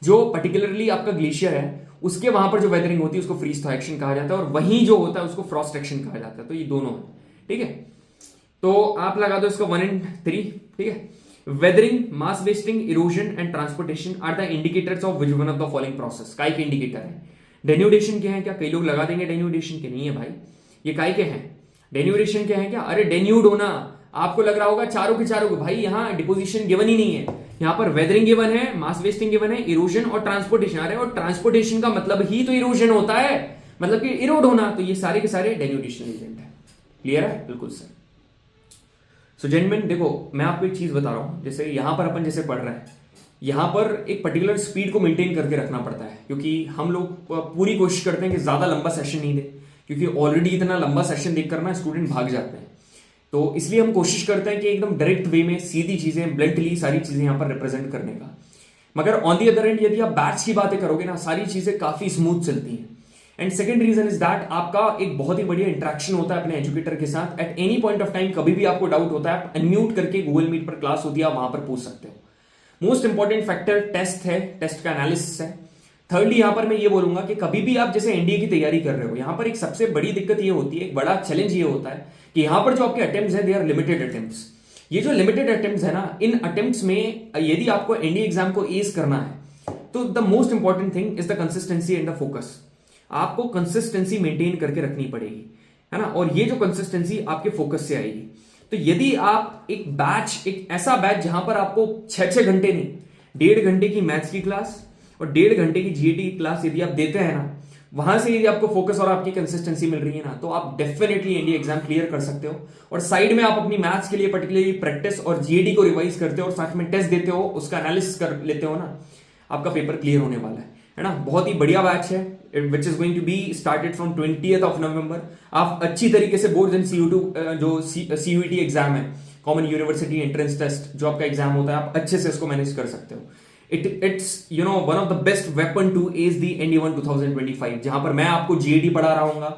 जो पर्टिकुलरली आपका ग्लेशियर है उसके वहां पर जो वेदरिंग होती है उसको फ्रीज थॉ एक्शन कहा जाता है, और वहीं जो होता है उसको फ्रॉस्ट एक्शन कहा जाता है। तो ये दोनों है, ठीक है। तो आप लगा दो इसका 1 and 3, ठीक है। Weathering, mass wasting, erosion and transportation are the indicators of which one of the following process. काय के इंडिकेटर है? डेन्यूडेशन के हैं क्या? कई लोग लगा देंगे डेन्यूडेशन के, नहीं है भाई, ये काय के हैं? डेन्यूडेशन के हैं क्या? अरे डेन्यूड होना, आपको लग रहा होगा चारों के चारों, भाई यहाँ डिपोजिशन गिवन ही नहीं है, यहाँ पर वेदरिंग गिवन है, मास वेस्टिंग गिवन है, इरोजन और ट्रांसपोर्टेशन आ रहे हैं, और ट्रांसपोर्टेशन का मतलब ही तो इरोजन होता है, मतलब कि इरोड होना, तो ये सारे के सारे डेन्यूडेशन एजेंट है। क्लियर है? बिल्कुल सर। सो जेंटलमैन देखो, मैं आपको एक चीज बता रहा हूं, जैसे यहां पर अपन जैसे पढ़ रहे हैं, यहां पर एक पर्टिकुलर स्पीड को मेंटेन करके रखना पड़ता है, क्योंकि हम लोग पूरी कोशिश करते हैं कि ज्यादा लंबा सेशन नहीं दे, क्योंकि ऑलरेडी इतना लंबा सेशन देखकर ना स्टूडेंट भाग जाते हैं। तो इसलिए हम कोशिश करते हैं कि एकदम डायरेक्ट वे में सीधी चीजें, ब्लंटली सारी चीजें यहां पर रिप्रेजेंट करने का। मगर ऑन दी अदर एंड यदि आप बैच की बातें करोगे ना, सारी चीजें काफी स्मूथ चलती हैं। And second reason is that आपका एक बहुत ही बढ़िया इंटरेक्शन होता है अपने एजुकेटर के साथ। At any point of time कभी भी आपको डाउट होता है, आप अनम्यूट करके गूगल मीट पर क्लास होती है, आप वहां पर पूछ सकते हो। मोस्ट इंपॉर्टेंट फैक्टर टेस्ट है, टेस्ट का एनालिसिस है। थर्डली यहां पर मैं ये बोलूंगा कि कभी भी आप जैसे एनडीए की तैयारी कर रहे हो, यहां पर एक सबसे बड़ी दिक्कत ये होती है, एक बड़ा चैलेंज ये होता है कि यहां पर जो आपके अटेम्प्ट्स हैं, दे आर लिमिटेड अटेम्प्ट्स। ये जो लिमिटेड अटेम्प्ट्स है ना, इन अटेम्प्ट्स में यदि आपको एनडीए एग्जाम को एस करना है, तो the most important thing is the consistency and the focus. आपको कंसिस्टेंसी मेंटेन करके रखनी पड़ेगी, है ना, और ये जो कंसिस्टेंसी आपके फोकस से आएगी। तो यदि आप एक बैच, एक ऐसा बैच जहां पर आपको 6-6 घंटे नहीं, 1.5 घंटे की मैथ्स की क्लास और 1.5 घंटे की जीएटी की क्लास यदि आप देते हैं ना, वहां से यदि आपको फोकस और आपकी कंसिस्टेंसी मिल रही है ना, तो आप डेफिनेटली एनडीए एग्जाम क्लियर कर सकते हो। और साइड में आप अपनी मैथ्स के लिए पर्टिकुलरली प्रैक्टिस और जीएडी को रिवाइज करते हो और साथ में टेस्ट देते हो, उसका एनालिसिस कर लेते हो ना, आपका पेपर क्लियर होने वाला है ना। बहुत ही बढ़िया बैच है, which is going to be started from 20th of November। आप अच्छी तरीके से बोर्ड एंड CU2 जो CUET एग्जाम है, कॉमन यूनिवर्सिटी एंट्रेंस टेस्ट जो आपका एग्जाम होता है, आप अच्छे से इसको मैनेज कर सकते हो। It's one of the best weapon to ace the ND1 2025, जहां पर मैं आपको जीएडी पढ़ा रहा हूँ,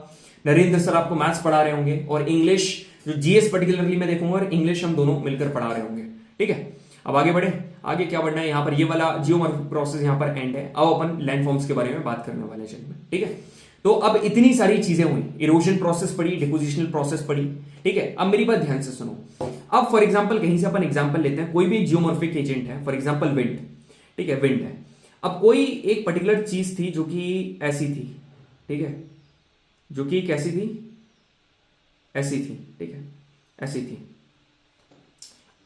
नरेंद्र सर आपको मैथ्स पढ़ा रहे होंगे, और इंग्लिश जो जीएस पर्टिकुलरली मैं देखूंगा, और इंग्लिश हम दोनों मिलकर पढ़ा रहे होंगे। ठीक है, अब आगे बढ़े। आगे क्या बढ़ना है, यहाँ पर ये वाला जियोमॉर्फिक प्रोसेस यहाँ पर एंड है। अब अपन लैंडफॉर्म्स के बारे में बात करने वाले हैं। ठीक है, तो अब इतनी सारी चीजें हुई, इरोजन प्रोसेस पढ़ी, डिपोजिशनल प्रोसेस पढ़ी। ठीक है, अब मेरी बात ध्यान से सुनो। अब फॉर एग्जाम्पल कहीं से अपन एग्जाम्पल लेते हैं, कोई भी जियोमॉर्फिक एजेंट है, फॉर एग्जाम्पल विंड। ठीक है, विंड है। अब कोई एक पर्टिकुलर चीज थी जो कि ऐसी थी, ठीक है, जो कि कैसी थी, ऐसी थी, ठीक है, ऐसी थी।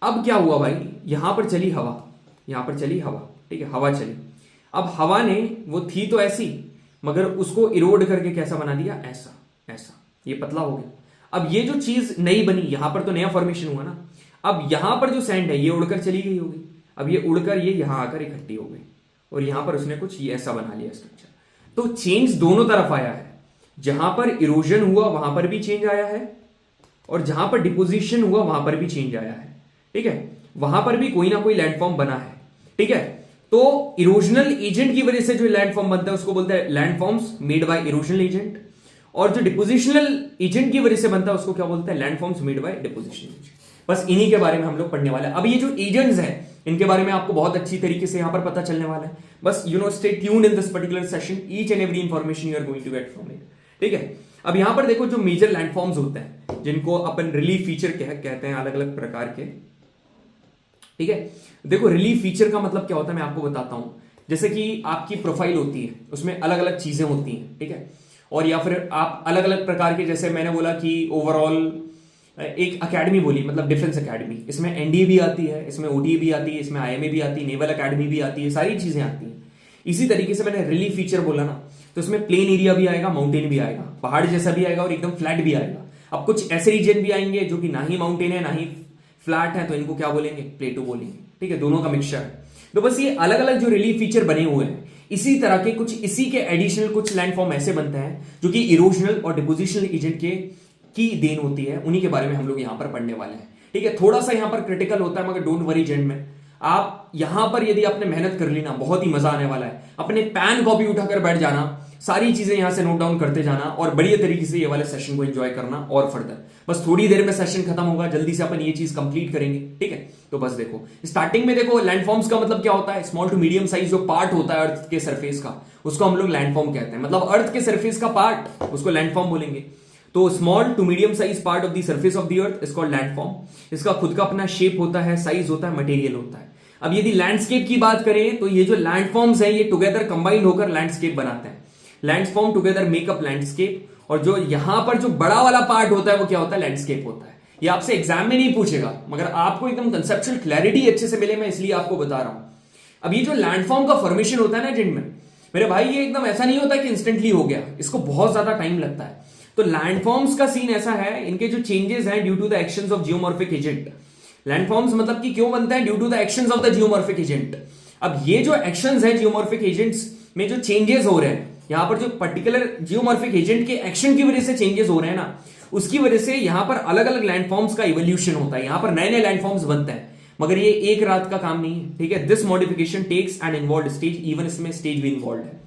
अब क्या हुआ भाई, यहां पर चली हवा, यहां पर चली हवा, ठीक है, हवा चली। अब हवा ने, वो थी तो ऐसी, मगर उसको इरोड करके कैसा बना दिया, ऐसा, ऐसा, ये पतला हो गया। अब ये जो चीज नई बनी, यहां पर तो नया फॉर्मेशन हुआ ना, अब यहां पर जो सैंड है ये उड़कर चली गई होगी, अब ये उड़कर ये यहां आकर इकट्ठी हो गई, और यहां पर उसने कुछ ये ऐसा बना लिया स्ट्रक्चर। तो चेंज दोनों तरफ आया है, जहां पर इरोजन हुआ वहां पर भी चेंज आया है, और जहां पर डिपोजिशन हुआ वहां पर भी चेंज आया है। ठीक है, वहां पर भी कोई ना कोई लैंडफॉर्म बना है। ठीक है, तो इरोजनल एजेंट की वजह से जो लैंडफॉर्म बनता है उसको बोलते हैं landforms made by erosional agent, और जो डिपोजिशनल एजेंट की वजह से बनता है उसको क्या बोलते हैं landforms made by depositional agent. बस इन्हीं के बारे में हम लोग पढ़ने वाले हैं। अब ये जो एजेंट्स हैं इनके बारे में आपको बहुत अच्छी तरीके से यहां पर पता चलने वाला है। बस stay tuned in this particular session, each and every information you are going to get from it. ठीक है, अब यहां पर देखो जो मेजर लैंडफॉर्म्स होते हैं जिनको अपन रिलीफ फीचर कहते हैं अलग अलग प्रकार के। ठीक है, देखो रिलीफ फीचर का मतलब क्या होता है मैं आपको बताता हूं। जैसे कि आपकी प्रोफाइल होती है उसमें अलग अलग चीजें होती हैं, ठीक है, और या फिर आप अलग अलग प्रकार के, जैसे मैंने बोला कि ओवरऑल एक एकेडमी बोली मतलब डिफेंस एकेडमी, इसमें एनडीए भी आती है, इसमें ओडीए भी आती है, इसमें आईएमए भी आती है, नेवल एकेडमी भी आती है, सारी चीजें आती हैं। इसी तरीके से मैंने रिलीफ फीचर बोला ना, तो इसमें प्लेन एरिया भी आएगा, माउंटेन भी आएगा, पहाड़ जैसा भी आएगा और एकदम फ्लैट भी आएगा। अब कुछ ऐसे रीजन भी आएंगे जो कि ना ही माउंटेन है ना ही फ्लैट है, तो इनको क्या बोलेंगे प्लेटो बोलेंगे। ठीक है, दोनों का मिक्सचर है। तो बस ये अलग अलग जो रिलीफ फीचर बने हुए हैं, इसी तरह के कुछ इसी के एडिशनल कुछ लैंडफॉर्म ऐसे बनते हैं जो कि इरोजनल और डिपोजिशनल एजेंट के की देन होती है, उन्हीं के बारे में हम लोग यहां पर पढ़ने वाले हैं। ठीक है, थोड़ा सा यहां पर क्रिटिकल होता है मगर डोंट वरी जेंटलमैन, आप यहां पर यदि आपने मेहनत कर ली ना बहुत ही मजा आने वाला है। अपने पैन कॉपी उठाकर बैठ जाना, सारी चीजें यहां से नोट डाउन करते जाना और बढ़िया तरीके से ये वाले सेशन को एंजॉय करना। और फर्दर बस थोड़ी देर में सेशन खत्म होगा, जल्दी से अपन ये चीज कंप्लीट करेंगे। ठीक है, तो बस देखो स्टार्टिंग में देखो लैंडफॉर्म्स का मतलब क्या होता है, स्मॉल टू मीडियम साइज जो पार्ट होता है अर्थ के सरफेस का उसको हम लोग लैंडफॉर्म कहते हैं। मतलब अर्थ के सरफेस का पार्ट उसको लैंडफॉर्म बोलेंगे। तो small to medium size part of the surface of the earth is called landform. इसका खुद का अपना शेप होता है, साइज होता है, मटेरियल होता है। अब यदि लैंडस्केप की बात करें तो ये जो लैंडफॉर्म्स हैं ये टुगेदर कंबाइंड होकर लैंडस्केप बनाते हैं। लैंडफॉर्म टुगेदर मेकअप लैंडस्केप, और जो यहां पर जो बड़ा वाला पार्ट होता है वो क्या होता है लैंडस्केप होता है। ये आपसे एग्जाम में नहीं पूछेगा मगर आपको एकदम कंसेप्चुअल क्लैरिटी अच्छे से मिले, मैं इसलिए आपको बता रहा हूं। अब ये जो लैंडफॉर्म का फॉर्मेशन होता है ना जिनमें मेरे भाई, ये एकदम ऐसा नहीं होता कि इंस्टेंटली हो गया, इसको बहुत ज्यादा टाइम लगता है। तो लैंडफॉर्म्स का सीन ऐसा है, इनके जो चेंजेस हैं due to the actions of geomorphic agent. Landforms मतलब कि क्यों बनता है, due to the actions of the geomorphic agent. अब ये जो एक्शंस है जियोमॉर्फिक एजेंट्स में जो चेंजेस हो रहे हैं, यहां पर जो पर्टिकुलर जियोमॉर्फिक एजेंट के एक्शन की वजह से चेंजेस हो रहे हैं ना, उसकी वजह से यहां पर अलग अलग लैंडफॉर्म्स का इवोल्यूशन होता है। यहां पर नए नए लैंडफॉर्म्स बनते हैं मगर ये एक रात का काम नहीं है। ठीक है, this modification takes an involve stage, even इसमें स्टेज भी इन्वॉल्व है।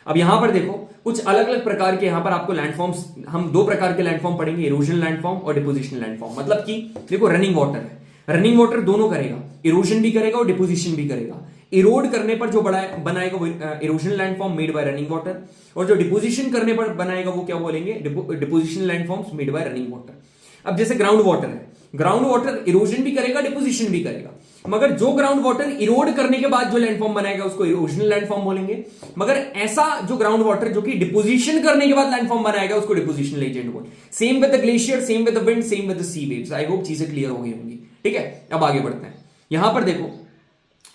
अब यहां पर देखो कुछ अलग अलग प्रकार के यहां पर आपको लैंडफॉर्म्स, हम दो प्रकार के लैंडफॉर्म पढ़ेंगे, इरोजन लैंडफॉर्म और डिपोजिशन लैंडफॉर्म। मतलब कि देखो रनिंग वाटर है, रनिंग वाटर दोनों करेगा, इरोजन भी करेगा और डिपोजिशन भी करेगा। इरोड करने पर जो बनाएगा वो erosion landform made by running water, और जो डिपोजिशन करने पर बनाएगा वो क्या बोलेंगे deposition landforms made by running water. अब जैसे ग्राउंड वाटर है, ग्राउंड वाटर इरोजन भी करेगा डिपोजिशन भी करेगा, मगर जो ग्राउंड वाटर इरोड करने के बाद जो लैंडफॉर्म बनाएगा उसको इरोजनल लैंडफॉर्म बोलेंगे। मगर ऐसा जो ग्राउंड वाटर जो कि डिपोजिशन करने के बाद लैंडफॉर्म बनाएगा उसको डिपोजिशनल एजेंट बोल। Same with the glacier, same with the wind, same with the sea waves. I hope चीजें क्लियर हो गई होंगी। ठीक है, अब आगे बढ़ते हैं। यहां पर देखो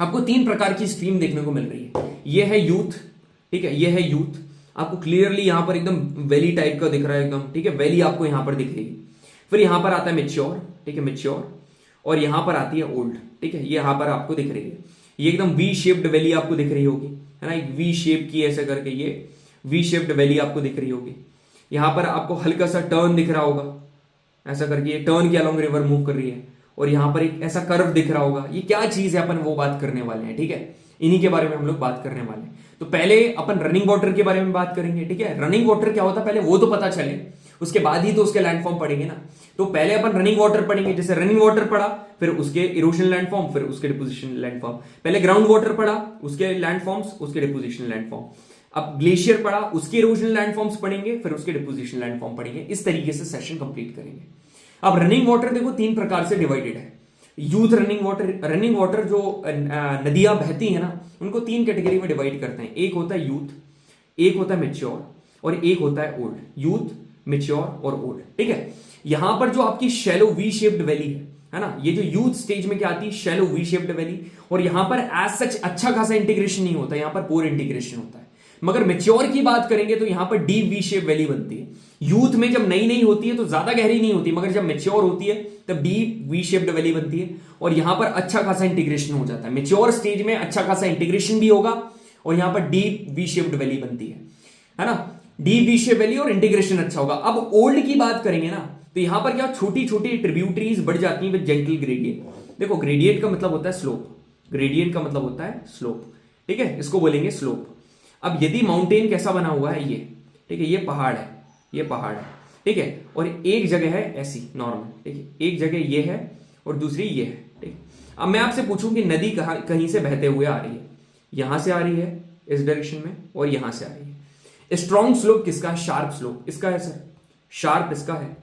आपको तीन प्रकार की स्ट्रीम देखने को मिल रही है। ये है यूथ, ठीक है, ये है यूथ, आपको क्लियरली यहां पर एकदम वैली टाइप का दिख रहा है एकदम। ठीक है, वैली आपको यहां पर दिख रही है। फिर यहां पर आता है मेच्योर, ठीक है, मेच्योर, और यहां पर आती है ओल्ड। ठीक है, ये यहां पर आपको दिख रही है, ये एकदम वी शेप्ड वैली आपको दिख रही होगी, है ना, एक वी शेप की ऐसे करके ये वी शेप्ड वैली आपको दिख रही होगी। यहां पर आपको हल्का सा टर्न दिख रहा होगा ऐसा करके, ये टर्न के अलोंग रिवर मूव कर रही है, और यहां पर एक ऐसा कर्व दिख रहा होगा। ये क्या चीज है अपन वो बात करने वाले हैं। ठीक है, इन्हीं के बारे में हम लोग बात करने वाले हैं। तो पहले अपन रनिंग वाटर के बारे में बात करेंगे। ठीक है, रनिंग वाटर क्या होता है पहले वो तो पता चले, उसके बाद ही तो उसके लैंडफॉर्म पढ़ेंगे ना। तो पहले अपन रनिंग वाटर पढ़ेंगे, जैसे रनिंग वाटर पढ़ा, फिर उसके इरोजन लैंडफॉर्म, फिर उसके डिपोजिशन लैंडफॉर्म। पहले ग्राउंड वाटर पढ़ा, उसके लैंडफॉर्म्स, उसके डिपोजिशन लैंडफॉर्म। अब ग्लेशियर पढ़ा, उसके इरोजन लैंडफॉर्म्स पढ़ेंगे, फिर उसके डिपोजिशन लैंडफॉर्म पढ़ेंगे। इस तरीके से सेशन कंप्लीट करेंगे। अब रनिंग वाटर देखो तीन प्रकार से डिवाइडेड है। Youth running water, running water जो नदियां बहती है ना उनको तीन कैटेगरी में डिवाइड करते हैं। एक होता है यूथ, एक होता है मेच्योर, और एक होता है ओल्ड। यूथ, मेच्योर और ओल्ड। ठीक है, यहां पर जो आपकी शैलो वी शेप्ड वैली है ना, ये जो यूथ स्टेज में क्या आती है शैलो वी शेप्ड वैली, और यहां पर एज सच अच्छा खासा इंटीग्रेशन नहीं होता, यहां पर पोर इंटीग्रेशन होता है। मगर मेच्योर की बात करेंगे तो यहां पर डीप वी शेप वैली बनती है। यूथ में जब नई नई होती है तो ज्यादा गहरी नहीं होती, मगर जब मेच्योर होती है तब डीप वी शेप्ड वैली बनती है, और यहां पर अच्छा खासा इंटीग्रेशन हो जाता है। मेच्योर स्टेज में अच्छा खासा इंटीग्रेशन भी होगा और यहां पर डीप वी शेप्ड वैली बनती है ना, डीप वी शेप वैली और इंटीग्रेशन अच्छा होगा। अब ओल्ड की बात करेंगे ना तो यहां पर क्या छोटी छोटी ट्रिब्यूटरीज बढ़ जाती हैं विद जेंटल ग्रेडियंट। देखो ग्रेडियंट का मतलब होता है स्लोप, ग्रेडियंट का मतलब होता है स्लोप। ठीक है, इसको बोलेंगे स्लोप। अब यदि माउंटेन कैसा बना हुआ है ये, ठीक है, ये पहाड़ है, ये पहाड़ है, ठीक है, और एक जगह है ऐसी नॉर्मल, ठीक है, एक जगह ये है और दूसरी ये है, ठीक है। अब मैं आपसे पूछूं कि नदी कहीं से बहते हुए आ रही है, यहां से आ रही है इस डायरेक्शन में और यहां से आ रही है। स्ट्रॉन्ग स्लोप किसका है? शार्प स्लोप इसका है सर, शार्प इसका है।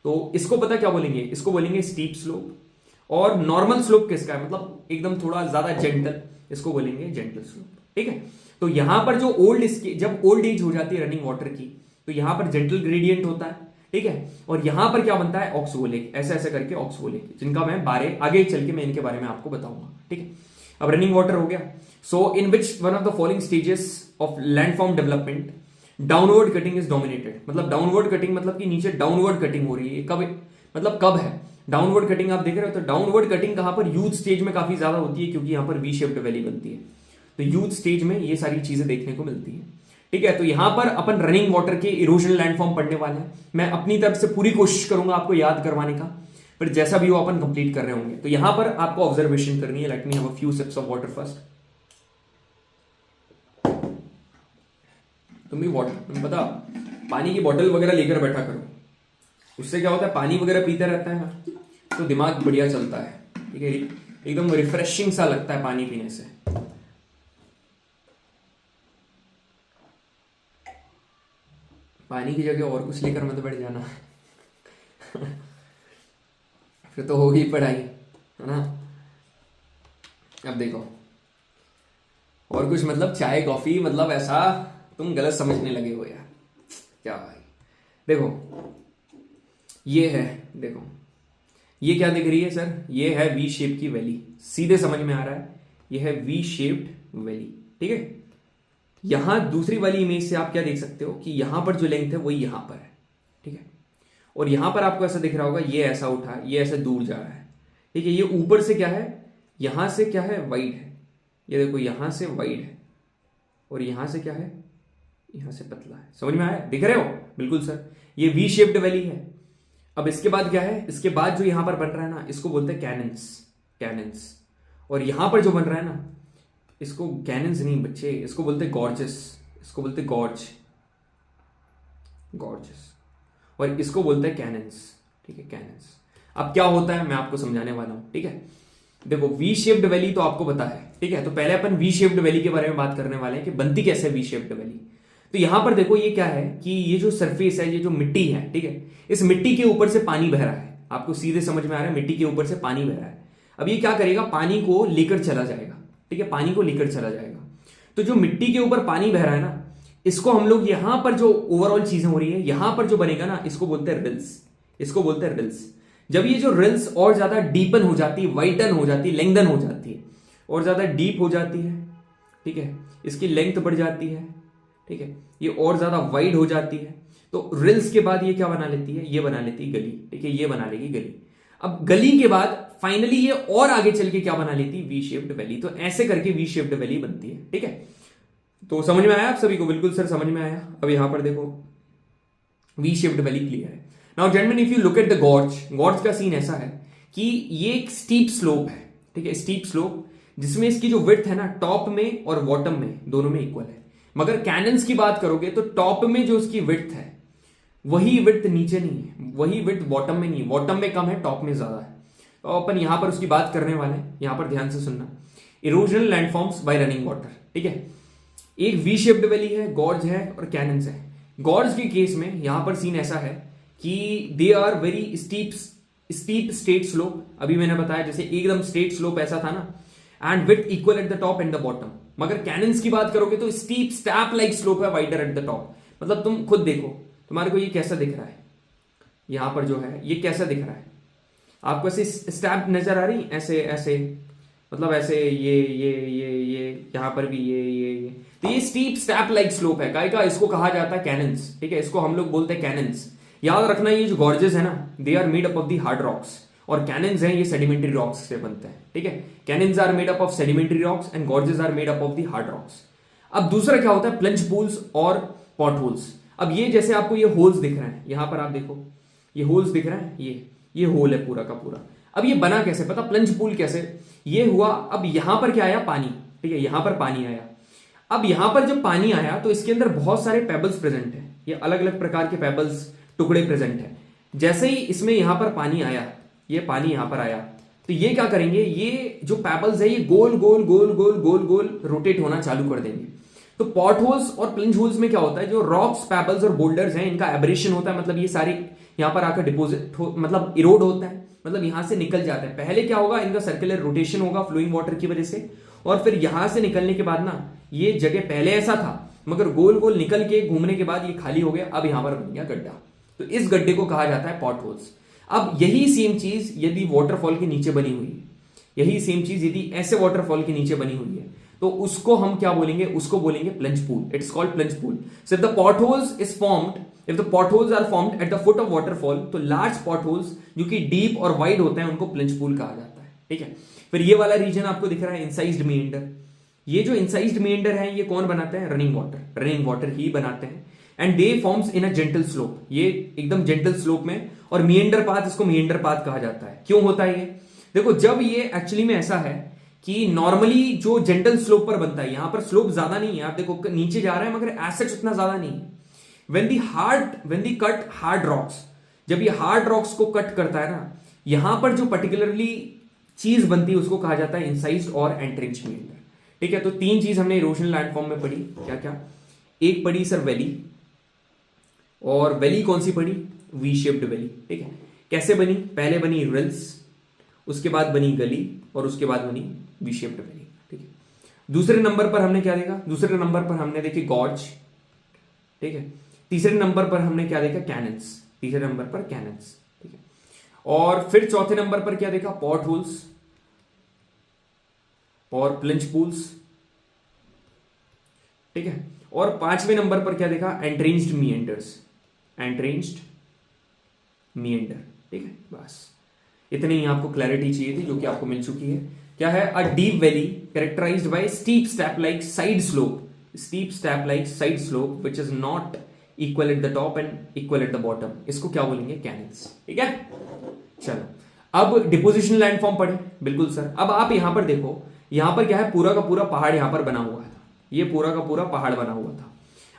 तो इसको पता क्या बोलेंगे? इसको बोलेंगे स्टीप स्लोप। और नॉर्मल स्लोप किसका है, मतलब एकदम थोड़ा ज्यादा जेंटल, इसको बोलेंगे जेंटल स्लोप, ठीक है। तो यहां पर जो जब ओल्ड एज हो जाती है रनिंग वाटर की, तो यहां पर जेंटल ग्रेडियंट होता है, ठीक है, और यहां पर क्या बनता है? ऑक्सोलेक, ऐसे ऐसे करके ऑक्सोलेक, जिनका मैं आगे चल के मैं इनके बारे में आपको बताऊंगा, ठीक है। अब रनिंग वाटर हो गया। So in which one of the following stages of landform development downward cutting is dominated. मतलब डाउनवर्ड कटिंग मतलब कि नीचे डाउनवर्ड कटिंग हो रही है, कब, मतलब कब है डाउनवर्ड कटिंग? आप देख रहे हो, तो डाउनवर्ड कटिंग कहां पर? यूथ स्टेज में काफी ज्यादा होती है, क्योंकि यहां पर वी शेप्ड वैली बनती है, तो यूथ स्टेज में ये सारी चीजें देखने को मिलती है, ठीक है। तो यहां पर अपन रनिंग वाटर के इरोजन लैंडफॉर्म पढ़ने वाले हैं। मैं अपनी तरफ से पूरी कोशिश करूंगा आपको याद करवाने का, पर जैसा भी हो अपन कंप्लीट कर रहे होंगे। तो यहां पर आपको ऑब्जर्वेशन करनी है। Let me have a few sips of water first. तुम भी वाटर, तुम पता पानी की बोतल वगैरह लेकर बैठा करो, उससे क्या होता है, पानी वगैरह पीते रहता है ना, तो दिमाग बढ़िया चलता है, ठीक है, एकदम रिफ्रेशिंग सा लगता है पानी पीने से। पानी की जगह और कुछ लेकर मत बैठ जाना फिर तो होगी पढ़ाई, है ना। अब देखो, और कुछ मतलब चाय कॉफी, मतलब ऐसा तुम गलत समझने लगे हो यार, क्या भाई। देखो ये है, देखो ये क्या दिख रही है सर? ये है वी शेप की वैली, सीधे समझ में आ रहा है, ये है वी शेप्ड वैली, ठीक है। यहां दूसरी वाली इमेज से आप क्या देख सकते हो कि यहां पर जो लेंथ है वही यहां पर है, ठीक है, और यहां पर आपको ऐसा दिख रहा होगा, ये ऐसा उठा, ये ऐसे दूर जा रहा है, ठीक है। ये ऊपर से क्या है, यहां से क्या है, वाइड है, ये देखो यहां से वाइड है, और यहां से क्या है, यहां से पतला है। समझ में आया? दिख रहे हो? बिल्कुल सर, ये वी शेप्ड वैली है। अब इसके बाद क्या है, इसके बाद जो यहां पर बन रहा है ना, इसको बोलते हैं कैनन्स, कैनन्स। और यहां पर जो बन रहा है ना, इसको कैनन्स नहीं बच्चे, इसको बोलते हैं गॉर्जेस, इसको बोलते हैं गॉर्ज, गॉर्जेस, और इसको बोलते हैं कैनन्स, ठीक है, कैनन्स। अब क्या होता है मैं आपको समझाने वाला हूं, ठीक है। देखो वी शेप्ड वैली तो आपको पता है, ठीक है, तो पहले अपन वी शेप्ड वैली के बारे में बात करने वाले हैं कि बनती कैसे वी शेप्ड वैली। तो यहां पर देखो ये क्या है कि ये जो सरफेस है, ये जो मिट्टी है, ठीक है, इस मिट्टी के ऊपर से पानी बह रहा है, आपको सीधे समझ में आ रहा है, मिट्टी के ऊपर से पानी बह रहा है। अब ये क्या करेगा, पानी को लेकर चला जाएगा, ठीक है, पानी को लेकर चला जाएगा। तो जो मिट्टी के ऊपर पानी बह रहा है ना, इसको हम लोग यहां पर जो ओवरऑल चीजें हो रही है, यहां पर जो बनेगा ना, इसको बोलते हैं रिल्स, इसको बोलते हैं रिल्स। जब ये जो रिल्स और ज्यादा डीपन हो जाती है, वाइडन हो जाती है, लेंथन हो जाती है, और ज्यादा डीप हो जाती है, ठीक है, इसकी लेंथ बढ़ जाती है, ठीक है, ये और ज्यादा वाइड हो जाती है, तो रिल्स के बाद ये क्या बना लेती है, ये बना लेती है गली, ठीक है, ये बना लेगी गली। अब गली के बाद फाइनली ये और आगे चल के क्या बना लेती है, वी शेप्ड वैली। तो ऐसे करके वी शेप्ड वैली बनती है, ठीक है। तो समझ में आया आप सभी को? बिल्कुल सर समझ में आया। अब यहां पर देखो वी शेप्ड वैली क्लियर है। Now gentleman if you look at the gorge, gorge का सीन ऐसा है कि ये एक स्टीप स्लोप है, ठीक है, स्टीप स्लोप, जिसमें इसकी जो विड्थ है ना, टॉप में और बॉटम में दोनों में इक्वल है। मगर कैनन्स की बात करोगे तो टॉप में जो उसकी विड्थ है वही विड्थ नीचे नहीं है, वही विड्थ बॉटम में नहीं है, बॉटम में कम है, टॉप में ज्यादा है। तो अपन यहां पर उसकी बात करने वाले हैं, यहां पर ध्यान से सुनना। Erosional landforms bye running water, ठीक है, एक वी शेप्ड वैली है, गॉर्ज है और कैनन्स है। गॉर्ज के केस में यहां पर सीन ऐसा है कि they are very steep straight slope. अभी मैंने बताया जैसे एकदम स्ट्रेट स्लोप ऐसा था ना, and width equal at the top and the bottom. मगर कैनन्स की बात करोगे तो स्टीप स्टैप लाइक स्लोप है, वाइडर एट द टॉप। मतलब तुम खुद देखो, तुम्हारे को ये कैसा दिख रहा है, यहां पर जो है ये कैसा दिख रहा है आपको, ऐसे स्टैप नजर आ रही, ऐसे ऐसे, मतलब ऐसे ये यहां पर भी ये तो ये स्टीप स्टैप लाइक स्लोप है, काय का इसको कहा जाता है कैनन्स, ठीक है, इसको हम लोग बोलते हैं कैनन्स। याद रखना ये जो गॉर्जेस है ना, they are made up of the hard rocks, और कैनन्स हैं ये सेडिमेंट्री रॉक्स से बनते हैं, ठीक है। Canyons are made up of sedimentary rocks and gorges are made up of the hard rocks. अब दूसरा क्या होता है, प्लंज पूल्स और पॉट होल्स। अब ये जैसे आपको ये होल्स दिख रहे हैं, यहां पर आप देखो ये होल्स दिख रहे हैं, ये होल है पूरा का पूरा। अब ये बना कैसे, पता, प्लंज पूल कैसे ये हुआ। अब यहां पर क्या आया, पानी, ठीक है, यहां पर पानी आया, अब यहां पर जब पानी आया तो इसके अंदर बहुत सारे पेबल्स प्रेजेंट है, ये अलग अलग प्रकार के पेबल्स टुकड़े प्रेजेंट है। जैसे ही इसमें यहां पर पानी आया, ये पानी यहां पर आया, तो ये क्या करेंगे, ये जो पेबल्स है ये गोल गोल गोल गोल गोल गोल रोटेट होना चालू कर देंगे। तो पॉट होल्स और प्लंज होल्स में क्या होता है, जो रॉक्स, पेबल्स और बोल्डर्स हैं इनका एब्रेशन होता है, मतलब ये सारे यहां पर आकर डिपोजिट मतलब इरोड होता है, मतलब यहां से निकल जाता है। पहले क्या होगा, इनका सर्कुलर रोटेशन होगा फ्लोइंग वाटर की वजह से, और फिर यहां से निकलने के बाद ना ये जगह पहले ऐसा था मगर गोल गोल निकल के घूमने के बाद ये खाली हो गया, अब यहां पर बन गया गड्ढा। तो इस गड्ढे को कहा जाता है पॉट होल्स। अब यही सेम चीज यदि वाटरफॉल के नीचे बनी हुई है, यही सेम चीज यदि ऐसे वाटरफॉल के नीचे बनी हुई है, तो उसको हम क्या बोलेंगे, उसको बोलेंगे plunge pool. It's called plunge pool. So if the potholes is formed, if the potholes are formed at the foot of waterfall, तो लार्ज पॉटहोल्स जो कि डीप और वाइड होते हैं उनको प्लंज पूल कहा जाता है। ठीक है, फिर ये वाला रीजन आपको दिख रहा है इंसाइज्ड मेंडर। ये जो इंसाइज्ड मेंडर है ये कौन बनाते हैं, रनिंग वाटर ही बनाते हैं। And they forms in a gentle slope, ये एकदम जेंटल स्लोप में। और मिएंडर पाथ, इसको मिएंडर पाथ कहा जाता है। क्यों होता है ये, देखो जब ये एक्चुअली में ऐसा है कि नॉर्मली जो जेंटल स्लोप पर बनता है, यहां पर स्लोप ज्यादा नहीं है, आप देखो नीचे जा रहा है मगर एसेट उतना ज्यादा नहीं है। When the cut hard rocks, जब ये हार्ड रॉक्स को कट करता है ना, यहां पर जो पर्टिकुलरली चीज बनती है उसको कहा जाता है इंसाइज्ड और एंट्रेंच मेंडर। ठीक है, तो तीन चीज हमने इरोजन लैंडफॉर्म में पढ़ी, क्या क्या, एक पढ़ी सर वैली, और वैली कौन सी पढ़ी, वी शेप्ड वैली। ठीक है, कैसे बनी, पहले बनी रिल्स, उसके बाद बनी गली, और उसके बाद बनी वी शेप्ड वैली। ठीक है, दूसरे नंबर पर हमने क्या देखा, दूसरे नंबर पर हमने देखी गॉर्ज। ठीक है, तीसरे नंबर पर हमने क्या देखा, कैनन्स, तीसरे नंबर पर कैनन्स। ठीक है, और फिर चौथे नंबर पर क्या देखा, पॉट होल्स और प्लंज पूल्स। ठीक है, और पांचवें नंबर पर क्या देखा, एंट्रेंच्ड मिएंडर्स, एंट्रेंच्ड मिएंडर। ठीक है, बस इतनी ही आपको क्लैरिटी चाहिए थी जो कि आपको मिल चुकी है। क्या है, a deep valley characterized by steep step like side slope, steep step like side slope which is not equal at the top and equal at the bottom, इसको क्या बोलेंगे, कैनन्स। ठीक है, चलो अब डिपोजिशन लैंडफॉर्म पढ़े। बिल्कुल सर, अब आप यहां पर देखो, यहां पर क्या है, पूरा का पूरा पहाड़ यहां पर बना हुआ था, ये पूरा का पूरा पहाड़ बना हुआ था।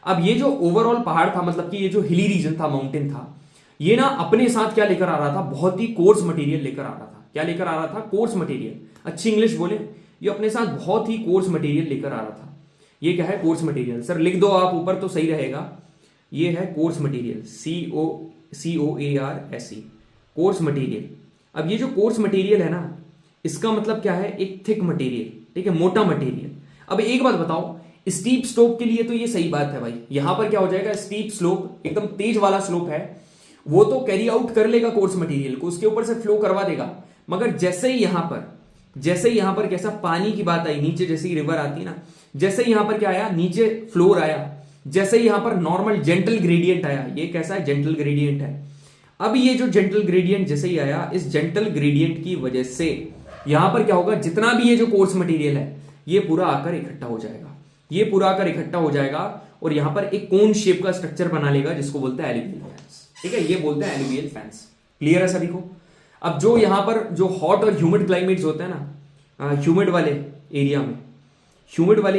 अब ये जो ओवरऑल पहाड़ था, मतलब कि ये जो हिली रीजन था, माउंटेन था, ये ना अपने साथ क्या लेकर आ रहा था, बहुत ही कोर्स मटेरियल लेकर आ रहा था। क्या लेकर आ रहा था, कोर्स मटेरियल। अच्छी इंग्लिश बोले, ये अपने साथ बहुत ही कोर्स मटेरियल लेकर आ रहा था। ये क्या है, कोर्स मटेरियल। सर लिख दो आप ऊपर तो सही रहेगा, ये है course material, COARSE, course material. अब ये जो कोर्स मटेरियल है ना, इसका मतलब क्या है, एक थिक मटेरियल। ठीक है, मोटा मटेरियल। अब एक बात बताओ, स्टीप स्लोप के लिए तो ये सही बात है भाई, यहां पर क्या हो जाएगा, स्टीप स्लोप एकदम तेज वाला स्लोप है, वो तो कैरी आउट कर लेगा कोर्स मटेरियल को, उसके ऊपर से फ्लो करवा देगा। मगर जैसे ही यहां पर कैसा पानी की बात आई, नीचे जैसे ही रिवर आती है ना, जैसे ही यहां पर क्या आया, नीचे फ्लोर आया, जैसे ही यहां पर नॉर्मल जेंटल ग्रेडियंट आया, ये कैसा है, जेंटल ग्रेडियंट है। अब ये जो जेंटल ग्रेडियंट जैसे ही आया, इस जेंटल ग्रेडियंट की वजह से यहां पर क्या होगा, जितना भी ये जो कोर्स मटेरियल है ये पूरा आकर इकट्ठा हो जाएगा, ये पूरा आकर इकट्ठा हो जाएगा और यहां पर एक कोन शेप का स्ट्रक्चर बना लेगा, जिसको बोलते हैं एलुवियल फैंस। ठीक है, ये बोलते हैं एलुवियल फैंस। क्लियर है सभी को। अब जो यहां पर जो हॉट और ह्यूमिड क्लाइमेट्स होते हैं ना, ह्यूमिड वाले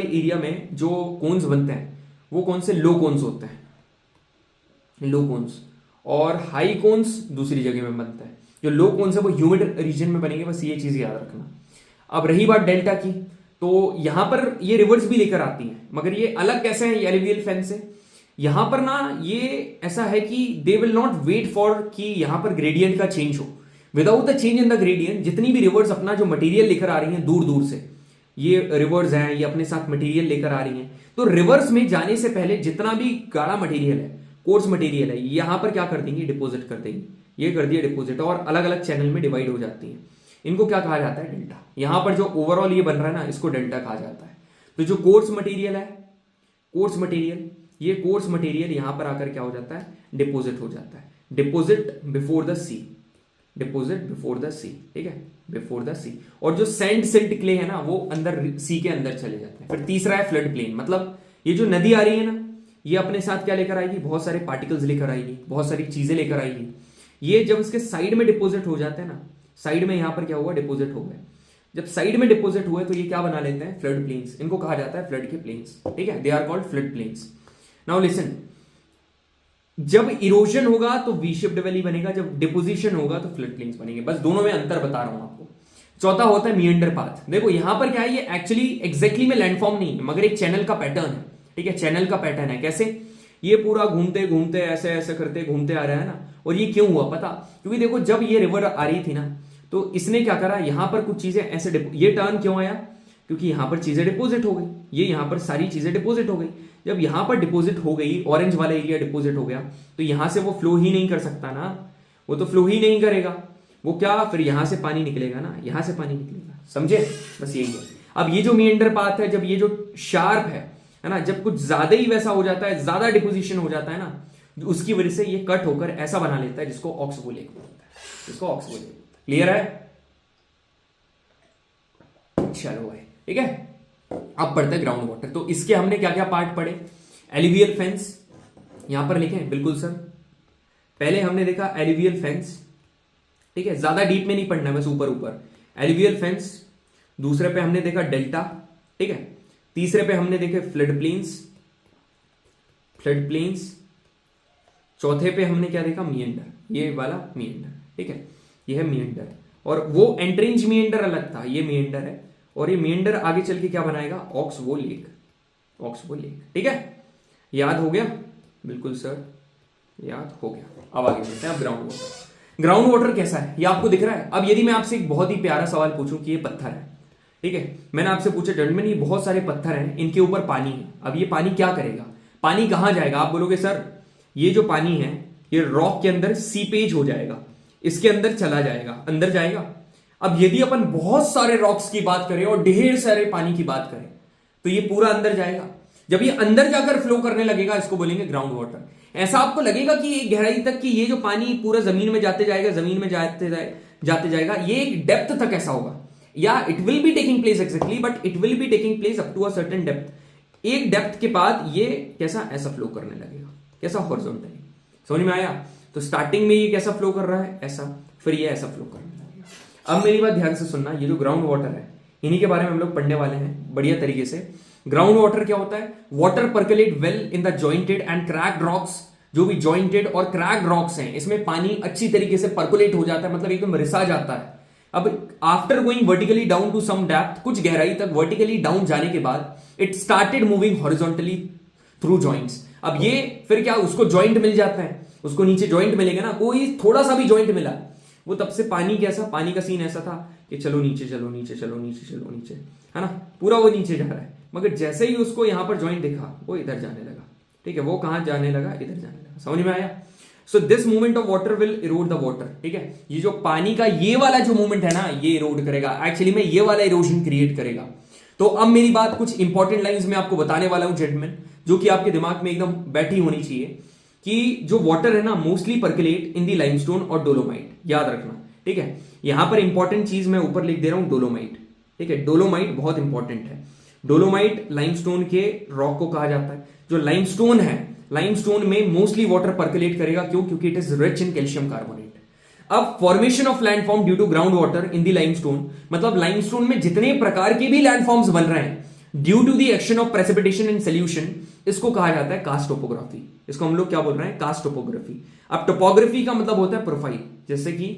एरिया में जो कोन्स बनते हैं वो कौन से, लो कोन्स होते हैं, लो कोन्स। और हाई कोन्स दूसरी जगह में बनता है। जो लो कोन्स है वो ह्यूमिड रीजन में बनेंगे, बस ये चीज याद रखना। अब रही बात डेल्टा की, तो यहां पर ये रिवर्स भी लेकर आती हैं, मगर ये अलग कैसे है एलुवियल फैन से। यहां पर ना ये ऐसा है कि they will not wait for कि यहां पर ग्रेडियंट का चेंज हो। Without the change in the gradient, जितनी भी रिवर्स अपना जो मटेरियल लेकर आ रही हैं दूर दूर से, ये रिवर्स हैं, ये अपने साथ मटेरियल लेकर आ रही हैं, तो रिवर्स में जाने से पहले जितना भी गाढ़ा मटेरियल है, कोर्स मटेरियल है, यहां पर क्या कर देंगे, डिपोजिट कर देंगे। ये कर दिया डिपोजिट, और अलग अलग चैनल में डिवाइड हो जाती है। इनको क्या कहा जाता है, डेल्टा। यहां पर जो ओवरऑल ये बन रहा है ना, इसको डेल्टा कहा जाता है। तो जो कोर्स मटेरियल है, कोर्स मटेरियल, ये कोर्स मटेरियल यहां पर आकर क्या हो जाता है, डिपोजिट हो जाता है। Deposit before the sea, deposit before the sea. ठीक है, बिफोर द सी। और जो सैंड सिल्ट क्ले है ना, वो अंदर सी के अंदर चले जाते हैं। फिर तीसरा है फ्लड प्लेन, मतलब ये जो नदी आ रही है ना, ये अपने साथ क्या लेकर आएगी, बहुत सारे पार्टिकल्स लेकर आएगी, बहुत सारी चीजें लेकर आएगी। ये जब इसके साइड में डिपोजिट हो जाते हैं ना, साइड में यहां पर क्या हुआ, डिपोजिट हो गए, जब साइड में डिपोजिट हुए तो ये क्या बना लेते हैं, फ्लड प्लेन्स। इनको कहा जाता है फ्लड के प्लेन्स, ठीक है, they are called flood plains. Now listen, जब इरोजन होगा तो वी शेप्ड वैली बनेगा, जब डिपोजिशन होगा तो फ्लड प्लेन्स बनेंगे। बस दोनों में अंतर बता रहा हूं आपको। चौथा होता है मिएंडर पाथ। देखो यहां पर क्या है, ये एक्चुअली एग्जैक्टली में लैंडफॉर्म नहीं है, मगर एक चैनल का पैटर्न है, ठीक है, चैनल का पैटर्न है। कैसे, ये पूरा घूमते घूमते ऐसे ऐसे करते घूमते आ रहा है ना। और ये क्यों हुआ पता, क्योंकि देखो जब ये रिवर आ रही थी ना, तो इसने क्या करा, यहां पर कुछ चीजें ऐसे ये टर्न क्यों आया, क्योंकि यहां पर चीजें डिपोजिट हो गई, ये यहां पर सारी चीजें डिपोजिट हो गई। जब यहां पर डिपोजिट हो गई, ऑरेंज वाला एरिया डिपोजिट हो गया, तो यहां से वो फ्लो ही नहीं कर सकता ना, वो तो फ्लो ही नहीं करेगा। वो क्या, फिर यहां से पानी निकलेगा ना, यहां से पानी निकलेगा, समझे, बस यही है। अब ये जो मिएंडर पाथ है, जब ये जो शार्प है ना, जब कुछ ज्यादा ही वैसा हो जाता है, ज्यादा डिपोजिशन हो जाता है ना, उसकी वजह से ये कट होकर ऐसा बना लेता है, जिसको ऑक्सबो लेक बोलता है, जिसको ऑक्सबो लेक। क्लियर है, चलो भाई, ठीक है। अब पढ़ते हैं ग्राउंड वाटर। तो इसके हमने क्या क्या पार्ट पढ़े, एलिवियल फेंस, यहां पर लिखे बिल्कुल सर। पहले हमने देखा एलिवियल फेंस, ठीक है, ज्यादा डीप में नहीं पढ़ना है, बस ऊपर ऊपर। एलिवियल फेंस, दूसरे पे हमने देखा डेल्टा, ठीक है, तीसरे पे हमने देखे फ्लड प्लेन्स, फ्लड प्लेन्स, चौथे पे हमने क्या देखा, मिएंडर, ये वाला मिएंडर, ठीक है, ये है मिएंडर। और वो एंट्रेंज मिएंडर अलग था, ये मिएंडर है, और ये मिएंडर आगे चल के क्या बनाएगा, ऑक्सबो लेक, ऑक्सबो लेक, ठीक है। याद हो गया, बिल्कुल सर, याद हो गया। अब आगे बढ़ते हैं। अब ग्राउंड वाटर, ग्राउंड वाटर कैसा है, ये आपको दिख रहा है। अब यदि मैं आपसे एक बहुत ही प्यारा सवाल पूछूं कि ये पत्थर है, ठीक है, मैंने आपसे पूछा जेंटलमैन ये बहुत सारे पत्थर हैं, इनके ऊपर पानी है, अब ये पानी क्या करेगा, पानी कहां जाएगा। आप बोलोगे सर ये जो पानी है ये रॉक के अंदर सीपेज हो जाएगा, इसके अंदर चला जाएगा, अंदर जाएगा। अब यदि अपन बहुत सारे रॉक्स की बात करें और ढेर सारे पानी की बात करें, तो ये पूरा अंदर जाएगा। जब ये अंदर जाकर फ्लो करने लगेगा, इसको बोलेंगे ग्राउंड वाटर। ऐसा आपको लगेगा कि ये गहराई तक कि ये जो पानी पूरा जमीन में जाते जाएगा, जमीन में जाते जाएगा, ये एक डेप्थ तक ऐसा होगा, या it will be taking place exactly, but it will be taking place up to a certain depth. एक डेप्थ के बाद ये कैसा, ऐसा फ्लो करने लगेगा, कैसा, हॉरिजॉन्टली। समझ में आया। तो स्टार्टिंग में ये कैसा फ्लो कर रहा है, ऐसा, फिर ये ऐसा फ्लो करने लगेगा। अब मेरी बात ध्यान से सुनना, ये जो ग्राउंड वाटर है, इन्हीं के बारे में हम लोग पढ़ने वाले हैं बढ़िया तरीके से। ग्राउंड वाटर क्या होता है, water percolate well in the jointed and cracked rocks. जो भी जॉइंटेड और क्रैक्ड रॉक्स हैं, इसमें पानी अच्छी तरीके से परकुलेट हो जाता है, मतलब एकदम रिसा जाता है। अब after going vertically down to some depth, कुछ गहराई तक वर्टिकली डाउन जाने के बाद it started moving horizontally through joints. अब ये फिर क्या, उसको जॉइंट मिल जाता है, उसको नीचे जॉइंट मिलेगा ना, कोई थोड़ा सा भी जॉइंट मिला, वो तब से पानी कैसा, पानी का सीन ऐसा था कि चलो नीचे चलो नीचे चलो नीचे चलो नीचे, है ना, पूरा वो नीचे जा रहा है। मगर जैसे ही उसको यहां पर जॉइंट दिखा, वो इधर जाने लगा, ठीक है, वो कहां जाने लगा, इधर जाने लगा। समझ में आया। So this movement of water will Erode the water, ठीक है, ये जो पानी का ये वाला जो मूवमेंट है ना, ये इरोड करेगा, एक्चुअली में ये वाला इरोजन क्रिएट करेगा। तो अब मेरी बात कुछ इंपॉर्टेंट लाइंस में आपको बताने वाला हूं जेंटलमैन, जो कि आपके दिमाग में एकदम बैठी होनी चाहिए, कि जो वाटर है ना mostly percolate in the limestone और डोलोमाइट, याद रखना, ठीक है। यहां पर इंपॉर्टेंट चीज मैं ऊपर लिख दे रहा हूं, डोलोमाइट, ठीक है, डोलोमाइट बहुत इंपॉर्टेंट है। डोलोमाइट लाइमस्टोन के रॉक को कहा जाता है। जो लाइमस्टोन है, लाइमस्टोन में मोस्टली वाटर परकुलेट करेगा, क्यों, क्योंकि it is rich in calcium carbonate. अब formation of landform due to ground water in the limestone, मतलब लाइमस्टोन में जितने प्रकार के भी लैंडफॉर्म्स बन रहे हैं due to the action of precipitation in solution, इसको कहा जाता है कास्ट टोपोग्राफी। इसको हम लोग क्या बोल रहे हैं, कास्ट टोपोग्राफी। अब टोपोग्राफी का मतलब होता है प्रोफाइल, जैसे कि